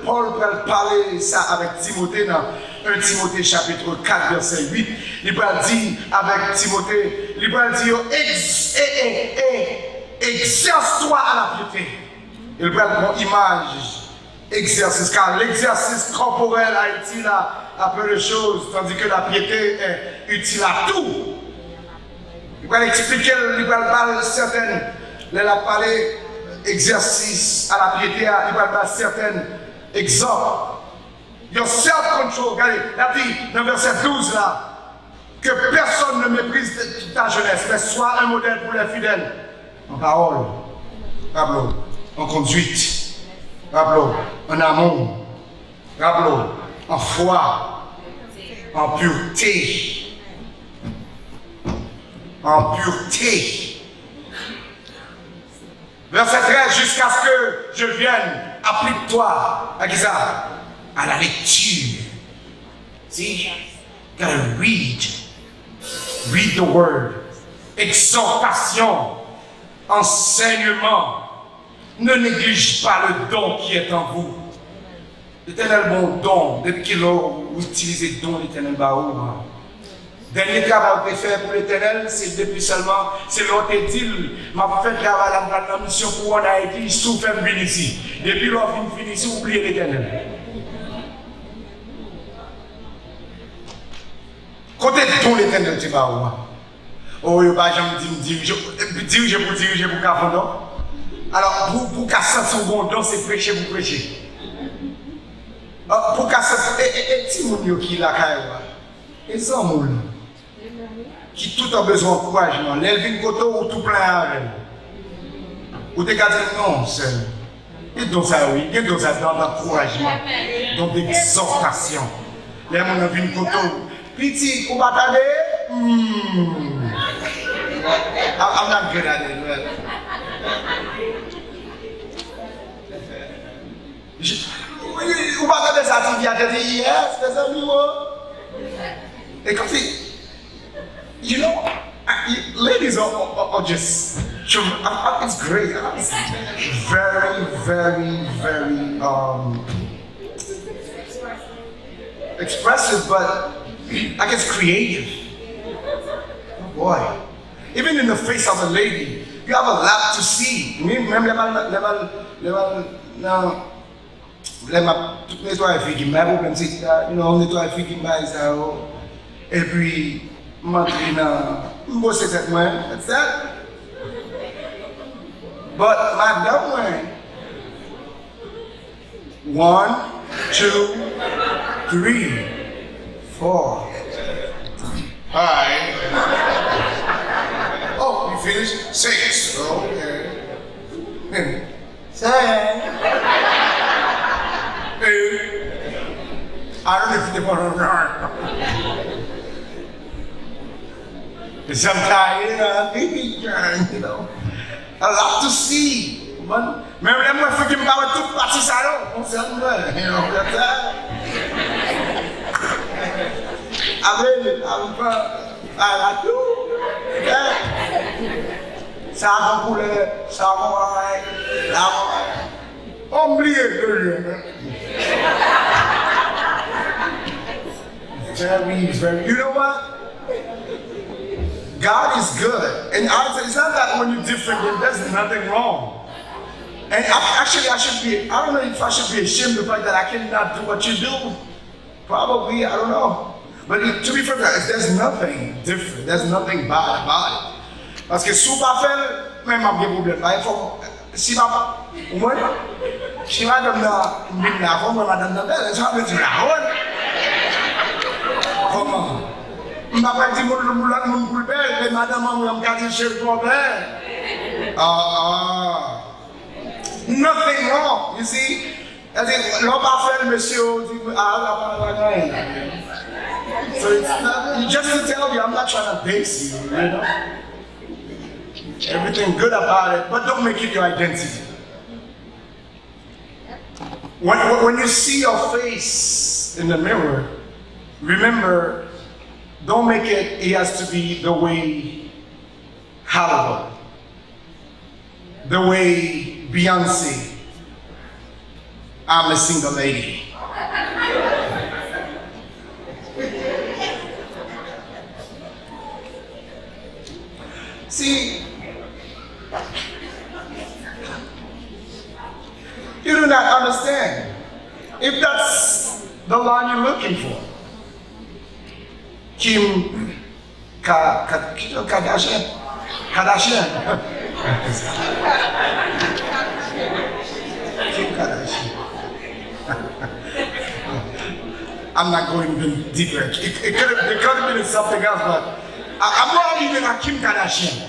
Paul peut parler ça avec Timothée dans 1 Timothée chapitre 4 verset 8. Il peut dire avec Timothée, il peut dire exerce-toi à la piété. Il peut avoir une image exercice, car l'exercice corporel a utile à peu de choses, tandis que la piété est utile à tout. Il va expliquer, il va parler certaines, il va parler exercice à la piété, il va parler certains exemples. Your self-control, regardez, la dit dans verset 12 là, que personne ne méprise ta jeunesse, mais sois un modèle pour les fidèles. En parole, Pablo, en conduite, Pablo, en amour, Pablo, en foi, en pureté. En pureté. Verset 13, jusqu'à ce que je vienne, applique-toi à qui ça? À la lecture. See? You gotta read. Read the word. Exhortation. Enseignement. Ne néglige pas le don qui est en vous. L'éternel bon don, depuis qu'il a utilisé le don, l'éternel baou. Dernier travail que fait pour l'éternel, c'est depuis seulement, c'est l'autre dit, m'a fait travail dans la mission pour en Haïti, sous faire ici. Depuis l'offre fini ici, oubliez l'éternel. Côté de ton l'éternel, tu vas voir. Oh, il n'y a pas jamais diriger pour Cafondon. Alors, pour qu'à son bon don, c'est prêcher pour prêcher. Pour qu'à et si mon qui la caille, et ça, mon qui tout a besoin d'encouragement. L'élevin koto ou tout plein avec. Ou t'es qu'à dire non, c'est. Et donc ça, oui, et donc ça dans l'encouragement, dans l'exhortation. Les gens ont vu une koto. Petit, ou pas t'aller? I'm not good at it, but. Ou pas t'aller ça, tu viens de dire yes, les amis, et comme si. You know, ladies are just, it's great. It's very, very, very expressive, but like it's creative. Oh boy. Even in the face of a lady, you have a lot to see. Même tout nettoyer les filles qui m'aiment, même si, nettoyer les filles qui m'aiment, et puis, that's that. But madame went 1, 2, 3, 4. Alright. Oh, you finished? 6. Okay. 7. 8. I don't know if they want to run. Sometimes, a lot to see. But remember when I forget about two parties, I don't that's that. I do. Yeah. Ça va pour ça va. Very, you know what? God is good. And it's not that when you're different, there's nothing wrong. And I don't know if I should be ashamed of the fact that I cannot do what you do. Probably, I don't know. But to be fair, there's nothing different. There's nothing bad about it. Parce que si vous ne faites pas, même pas de problème. Si madame n'a pas madame n'a pas, je vais dire comment? Je ne vais pas dire que je suis belle, mais madame m'a dit chez le problème. Nothing wrong, you see? L'homme a fait le monsieur, so it's not, just to tell you, I'm not trying to base you, you know? Everything good about it, but don't make it your identity. When you see your face in the mirror, remember, don't make it has to be the way Hollywood, the way Beyonce, I'm a single lady. See, you do not understand. if that's the line you're looking for. Kim Kardashian. Kim Kardashian. I'm not going even deeper. It could have been something else, but I'm not even a Kim Kardashian.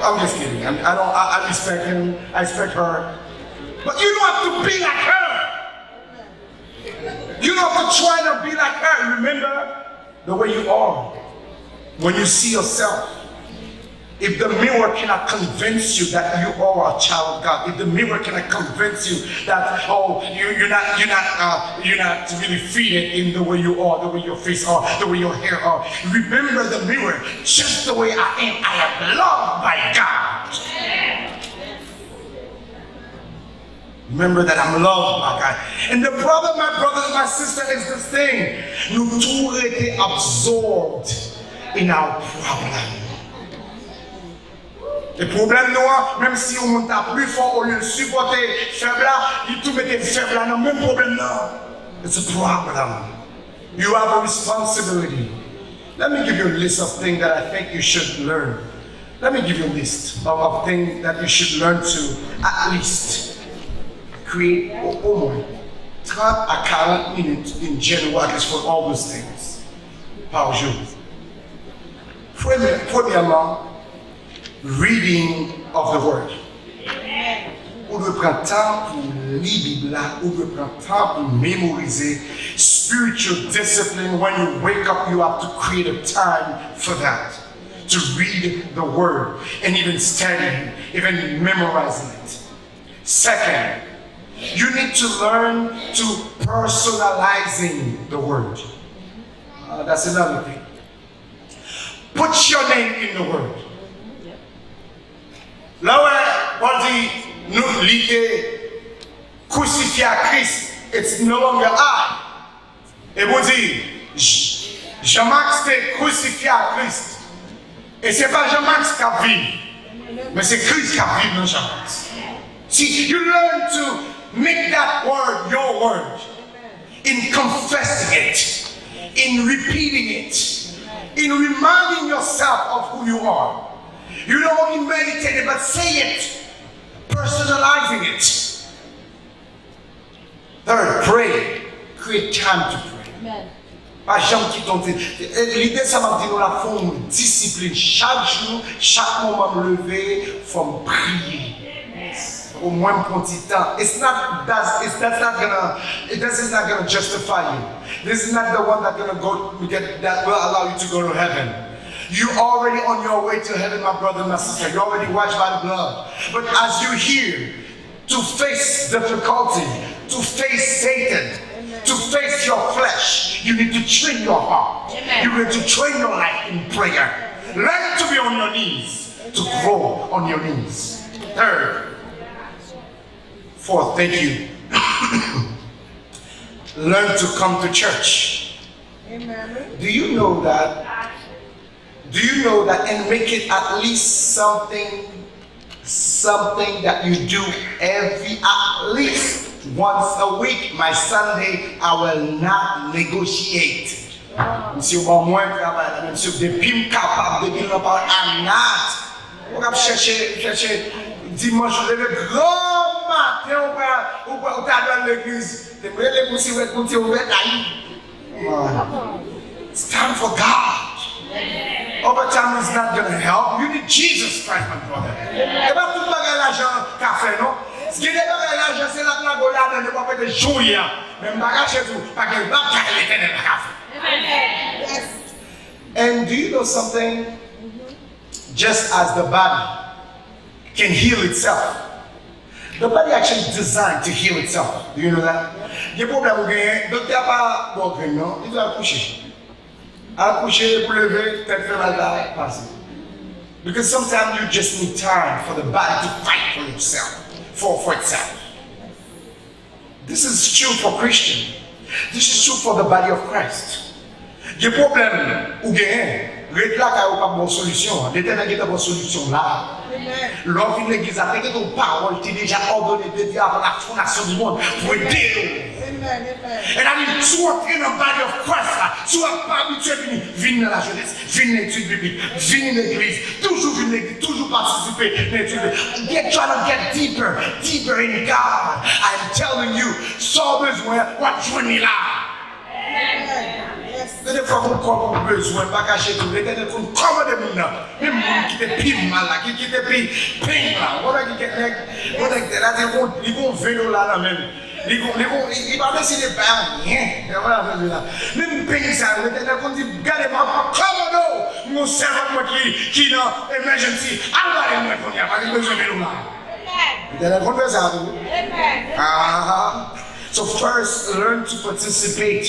I'm just kidding. I respect him. I respect her. But you don't have to be like her. You don't have to try to be like her. Remember the way you are. When you see yourself, if the mirror cannot convince you that you are a child of God, if the mirror cannot convince you that you're not really fitted in the way you are, the way your face are, the way your hair are, remember the mirror. Just the way I am loved by God. Remember that I'm loved by God. And the problem, my brother and my sister, is this thing. Nous tous été absorbed in our problem. Le problème noir, même si on monte plus fort, au lieu de supporter faible là, il tout mettait faible là, non, même problème là. It's a problem. You have a responsibility. Let me give you a list of things that I think you should learn. Let me give you a list of things that you should learn to at least create au moins 30 à 40 minutes in general for all those things par jour. Premièrement, reading of the word. Ou de prendre temps pour lire Bible, ou de prendre temps pour mémoriser. Spiritual discipline, when you wake up, you have to create a time for that. To read the word and even study, even memorizing it. Second, you need to learn to personalizing the word. That's another thing. Put your name in the word. Là où on dit, nous l'idée crucifié à Christ, it's no longer I. Et vous dites, Jean-Marc était crucifié à Christ. Et c'est pas Jean-Marc qui a vécu, mais c'est Christ qui a vécu dans Jean-Marc. See, you learn to make that word your word. In confessing it, in repeating it, in reminding yourself of who you are. You don't only meditate it, but say it, personalizing it. Third, pray. Create time to pray. Amen. Pas jamais qui tombe. L'idée, ça m'a dit, nous la faisons discipline. Chaque jour, chaque moment me lever, faut prier. Au moins un petit temps. This is not gonna justify you. This is not the one that will allow you to go to heaven. You're already on your way to heaven, my brother and my sister. You're already washed by the blood. But as you're here to face difficulty, to face Satan, to face your flesh, you need to train your heart. You need to train your life in prayer. Learn to be on your knees, to grow on your knees. Fourth, thank you. Learn to come to church. Amen. Do you know that and make it at least something that you do at least once a week? My Sunday, I will not negotiate. Monsieur, bon, moi, travail, monsieur, depuis me capable de dire, I'm not. On va chercher dimanche, le grand matin, on va dans l'église. It's time for God. Overtime is not going to help. You need Jesus Christ, my brother. Et pas tout le bagage l'argent qu'a fait, non? Ce qui est bagage l'argent, c'est la golade, ne pas faire de jouer. Même bagage chez vous, pas que le bagage l'éternel qu'a fait. And do you know something? Just as the body can heal itself, the body actually designed to heal itself. Do you know that? Il y a des problèmes, docteur pas bon, non? Il doit accoucher. Accoucher, pour lever, tête fait mal là, passer. Because sometimes you just need time for the body to fight for yourself, for itself. This is true for Christian. This is true for the body of Christ. Il y a des problèmes, ou bien, Rete là, il n'y a pas de bonne solution. L'éternel a une bonne solution là. L'homme vient de l'église avec ton parole, tu es déjà ordonné de Dieu avant la fondation du monde pour aider. Et là, tu entres dans le body of Christ là, tu n'as pas habitué à venir dans la jeunesse, venir dans l'étude biblique, venir dans l'église, toujours venir dans l'église, toujours participer dans l'étude biblique. Get trying to get deeper, deeper in God. I'm telling you, sans besoin, rejoignez là. Mais des fois, on a besoin, pas cacher tout. L'éternel qu'on commande de nous, même qui te pire mal là, qui te pire peine là. Voilà qui est là, ils vont vélo là même. Ils vont laisser les bains, rien. Même peine ça, l'éternel qu'on dit, regardez-moi, commande mon servant qui est dans emergency. Allez-moi qu'on y a pas besoin de vélo là. L'éternel qu'on fait ça. So first, learn to participate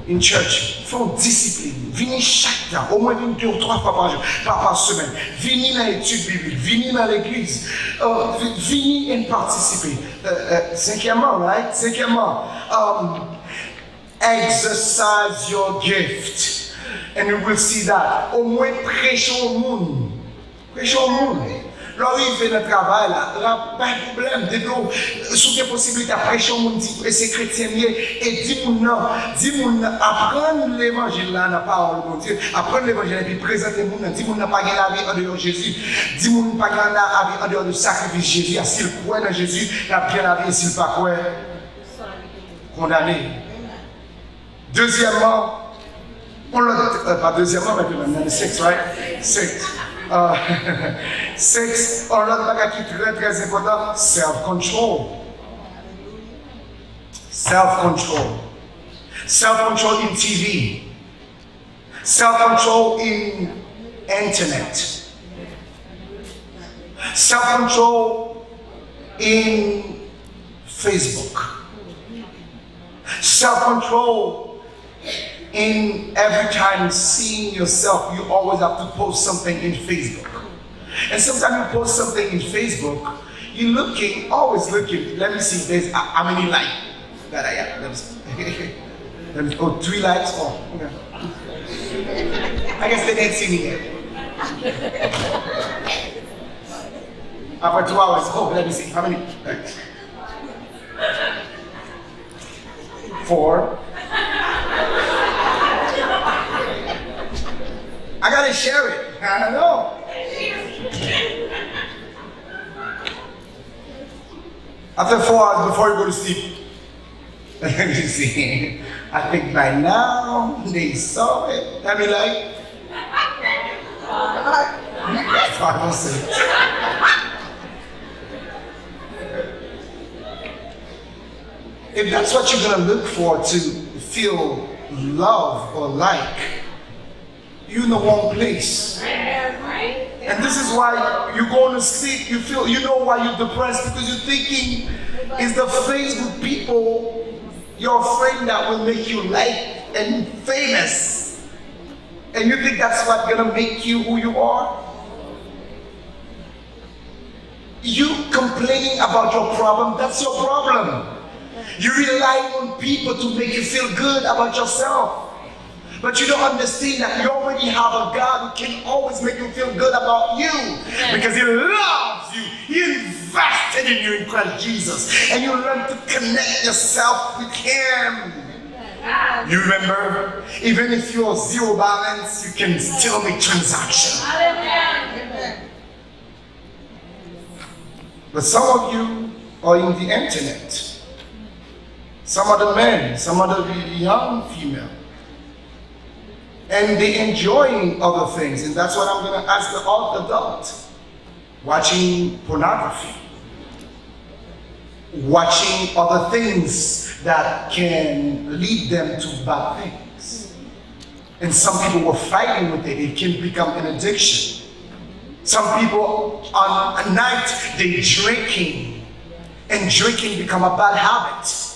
in church. Faut discipline. Venez chaque temps, au moins 2 ou 3 fois par semaine. Venez dans l'étude biblique, venez dans l'église. Venez et participer. Cinquièmement, right? Cinquièmement, exercise your gift. And you will see that. Au moins prêchez au monde. Prêchez au monde. Là, il fait le travail, là, pas de problème. De l'eau, sous des possibilités, prêcher au monde, et c'est chrétien, et dis-moi, apprendre l'évangile, là, la parole de Dieu, apprendre l'évangile, et puis présenter le monde, dis-moi, pas gagner la vie en dehors de Jésus, dis-moi, pas gagner la vie en dehors du sacrifice de Jésus, s'il croit dans Jésus, il a bien la vie, s'il pas croit, condamné. Deuxièmement, pas deuxièmement, mais sexe, right? Sexe. Sexe, on a un bagage qui est très important, self-control. Self-control. Self-control in TV. Self-control in internet. Self-control in Facebook. Self-control in every time seeing yourself, you always have to post something in Facebook. And sometimes you post something in Facebook, you're looking, always looking. Let me see, there's how many likes that I have. Let me see. Let me, 3 likes. Oh, okay. I guess they didn't see me yet. After 2 hours, oh, let me see, how many likes? 4. I gotta share it. I know. After 4 hours before you go to sleep, you see, I think by now they saw it. I mean, like, 5 or 6. If that's what you're gonna look for to feel love or like, you're in the wrong place. And this is why you're going to sleep, you know why you're depressed, because you're thinking, it's the Facebook people, your friend that will make you like and famous. And you think that's what's gonna make you who you are? You complaining about your problem, that's your problem. You rely on people to make you feel good about yourself. But you don't understand that you already have a God who can always make you feel good about you. Because He loves you. He invested in you in Christ Jesus. And you learn to connect yourself with Him. You remember, even if you're zero balance, you can still make transactions. But some of you are in the internet. Some of the men, some of the young female. And they're enjoying other things. And that's what I'm going to ask the adult. Watching pornography. Watching other things that can lead them to bad things. And some people were fighting with it. It can become an addiction. Some people on a night, they're drinking. And drinking become a bad habit.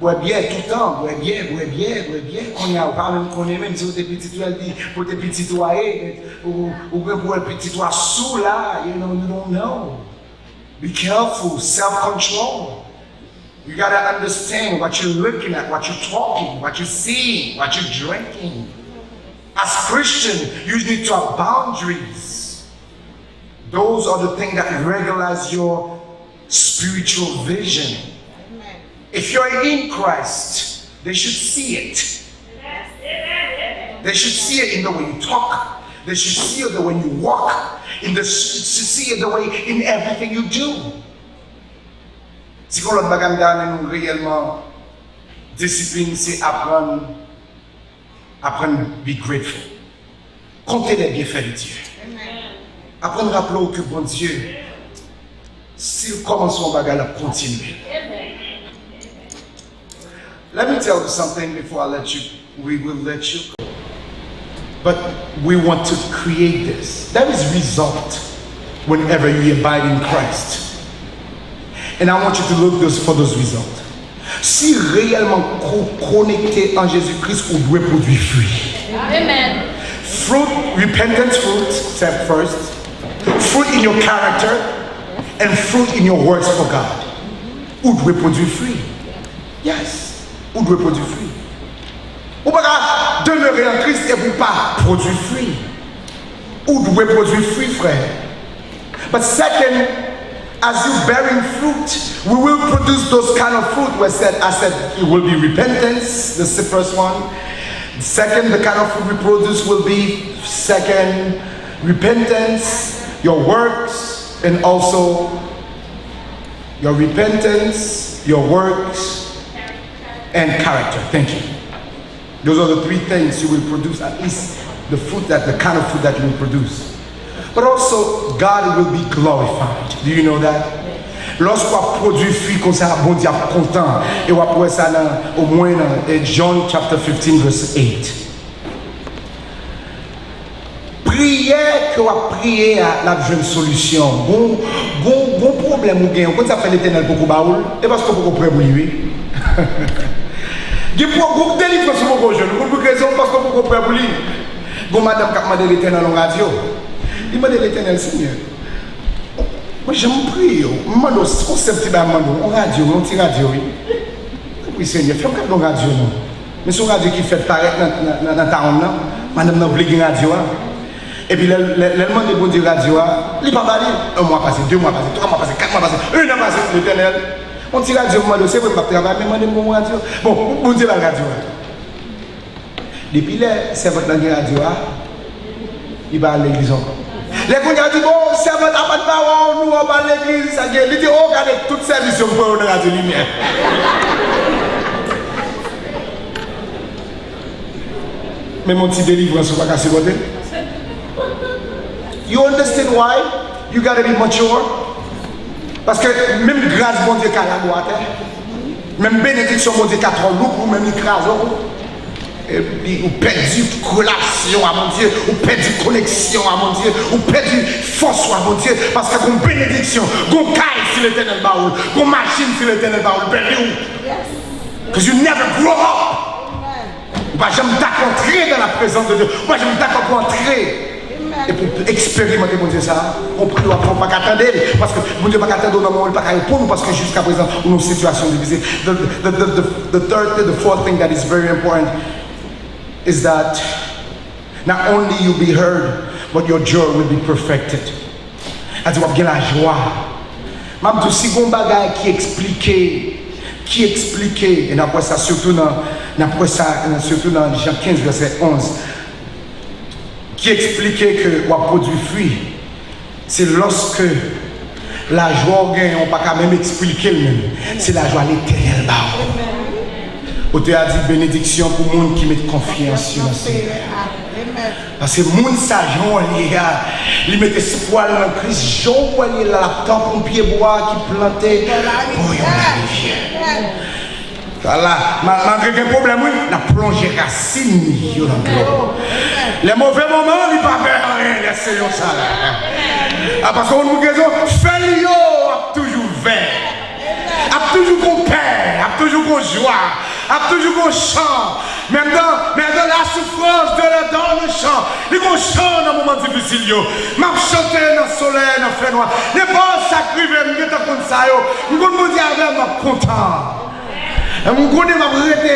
Bois bien tout le temps, bois bien. Qu'on y a pas même qu'on est même si vous êtes petit toi dit pour tes petits toi ou pour un petit toi sous là, you don't know. Be careful, self-control. You gotta understand what you're looking at, what you're talking, what you're seeing, what you're drinking. As Christians, you need to have boundaries. Those are the things that regularize your spiritual vision. If you're in Christ, they should see it. They should see it in the way you talk. They should see it the way you walk. They should see it the way in everything you do. Si qu'on l'autre bagage nous réellement discipline, c'est apprendre à be grateful. Compter les bienfaits de Dieu. Apprendre à rappeler que bon Dieu, s'il commence son bagage, il continue. Let me tell you something before I let you. We will let you go. But we want to create this. There is result whenever you abide in Christ. And I want you to look for those results. Si réellement connecté en Jésus-Christ, vous devez produire fruit. Amen. Fruit, repentance fruit, step first. Fruit in your character and fruit in your works for God. Vous devez produire fruit. Yes. Vous devez produire fruit. Vous ne pouvez pas demeurer en Christ et vous pas produire fruit. Vous devez produire fruit, frère. But second, as you bearing fruit, we will produce those kind of fruit. I said it will be repentance. That's the first one. Second, the kind of fruit we produce will be second, repentance, your works, and also your repentance, your works, and character. Thank you. Those are the three things you will produce, at least the kind of fruit that you will produce. But also, God will be glorified. Do you know that? Lorsqu'on produit fruit comme ça, bon Dieu est content. Et on peut ça au moins dans John chapter 15 verse 8. Prière que on prier à la jeune solution. Bon problème ou gain. Quand ça fait l'Éternel beaucoup baoul, et parce que beaucoup prêt pour lui. Il y a beaucoup de délivrance sur mon jeune. Pour raison parce que beaucoup prêt pour lui. Bon madame qui a demandé l'Éternel en radio. Il m'a dit l'Éternel Seigneur. Moi j'aime prier. Moi on s'est petit on radio, on petit radio. Oui Seigneur, fais pas de radio non. Mais son radio qui fait paraître dans ta onde là, madame n'a obligé radio. Et puis l'élément de bon Dieu radio, il pas parler. Un mois passé, 2 mois passé, 3 mois passé, 4 mois passé, 1 an passé l'Éternel. On tire radio, moi c'est vrai pas travail, mais moi mon radio. Bon Dieu la radio. Depuis là, c'est votre radio, il va à l'église encore. Les gens disent, bon, c'est votre appartement, nous on va à l'église, ça y est. Il dit, oh, regardez, toute service pour on a la lumière. Mais mon petit délivrance, on va casser votre. You understand why you gotta be mature? Parce que même grâce, bon Dieu, qu'à la boîte, même bénédiction, bon Dieu, qu'à trop lourd, ou même écrase, et puis vous perdez relation à mon Dieu, vous perdez connexion à mon Dieu, vous perdez force à mon Dieu, parce que vous bénédiction, vous caille sur l'éternel baoul, vous machine sur l'éternel baoul, vous perdez où? Because you never grow up. Vous n'avez jamais rencontrer dans la présence de Dieu, vous n'avez jamais rencontrer. Et pour expérimenter mon Dieu ça, on ne peut pas attendre, parce que mon Dieu ne peut pas attendre dans le monde, il ne peut pas répondre, parce que jusqu'à présent, on a une situation divisée. The fourth thing that is very important is that not only you'll be heard, but your joy will be perfected. C'est-à-dire, vous avez la joie. Même si vous avez un bagage qui expliquait, et après ça, surtout dans Jean 15, verset 11, qui expliquait que vous produit fruit, c'est lorsque la joie, on ne peut pas même expliquer le même. C'est la joie l'éternel. On te a dit bénédiction pour les gens qui mettent confiance sur le Seigneur. Parce que les gens sage, ils mettent espoir dans Christ. Jean voyait là, tant qu'on pied bois qui plantait pour y arriver. Voilà, malgré un problème, on a plongé racine. Les mauvais moments, ils ne peuvent pas rien laisser ça. Parce qu'on nous dit, fais-le, a toujours vert, a toujours qu'on père, a toujours qu'on joie, a toujours qu'on chante. Même dans la souffrance, dans le chant, ils vont chanter dans un moment difficile. Je chante dans le soleil, dans le feu noir. Les bons sacrifiés, je suis comme ça. Je suis content. Je connais ma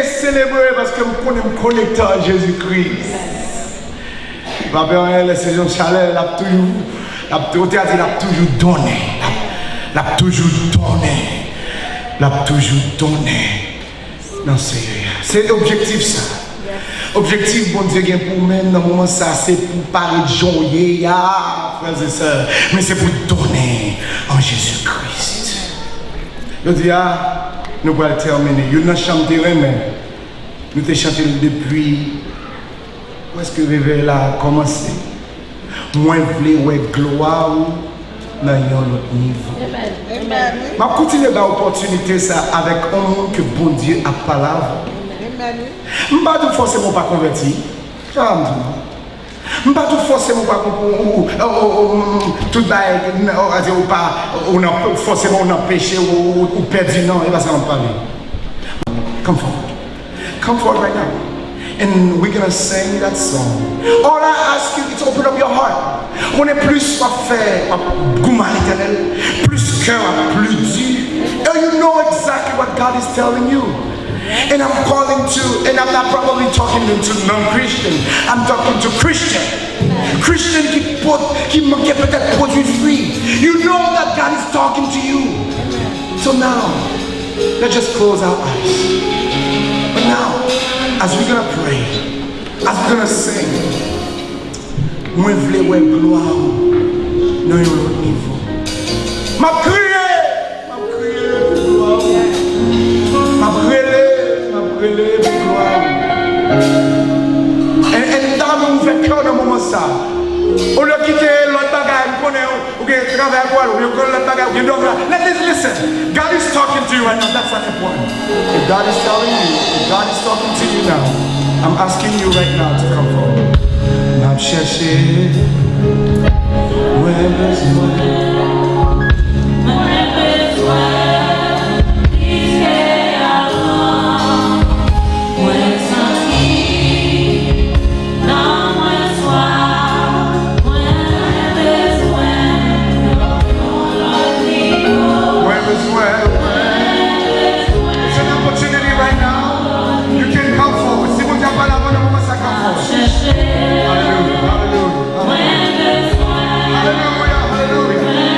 célébrer parce que je connais me connecter à Jésus-Christ. Papa, la saison chaleur, il a toujours donné. Il a toujours donné. Il a toujours donné. Non, c'est l'objectif, ça. Objectif, bon Dieu, pour nous, dans le moment, ça, c'est pour parler de joyer, frères et sœurs, mais c'est pour donner en Jésus-Christ. Je dis, nous allons terminer. Nous allons chanter, mais nous avons chanté depuis. Où est-ce que le réveil a commencé? Moi, je voulais gloire dans un autre niveau. Amen. Je continue l'opportunité ça avec un monde que bon Dieu a parlé. Je ne vais pas forcément pas converti. Je ne vais pas forcément pas tout forcément on a péché ou perdu. Non, il va s'en parler. Come forward. Come forward right now. And we're going to sing that song. All I ask you is to open up your heart. On est plus à faire, goût à l'éternel, plus cœur, plus dur. And you know exactly what God is telling you. And I'm calling to, and I'm not probably talking to non-Christian. I'm talking to Christian. Christian qui manquait peut-être produit fruit. You know that God is talking to you. So now, let's just close our eyes. But now, as we're gonna pray, as we're gonna sing, moi je voulais gloire dans un autre niveau. M'a crié gloire. M'a brûlé gloire. Et dans mon cœur dans moment ça, on a quitté l'autre bagaille, on connaît, ou bien travailler à quoi, ou bien l'autre bagaille, ou bien d'autres. Listen, God is talking to you right now. That's not important. If God is telling you, if God is talking to you now, I'm asking you right now to come forward. N'a cherché, where is Hallelujah.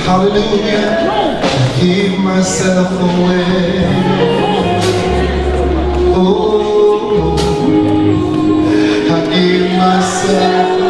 Hallelujah. Give myself away. Oh, I give myself away.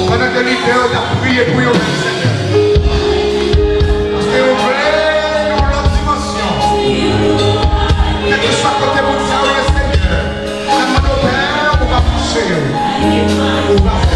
Pendant que l'idée a prié pour vous, Seigneur. Parce que vous voulez dans l'autre dimension. Quel que soit côté vous, Seigneur. Même mon Père, on va marcher. On va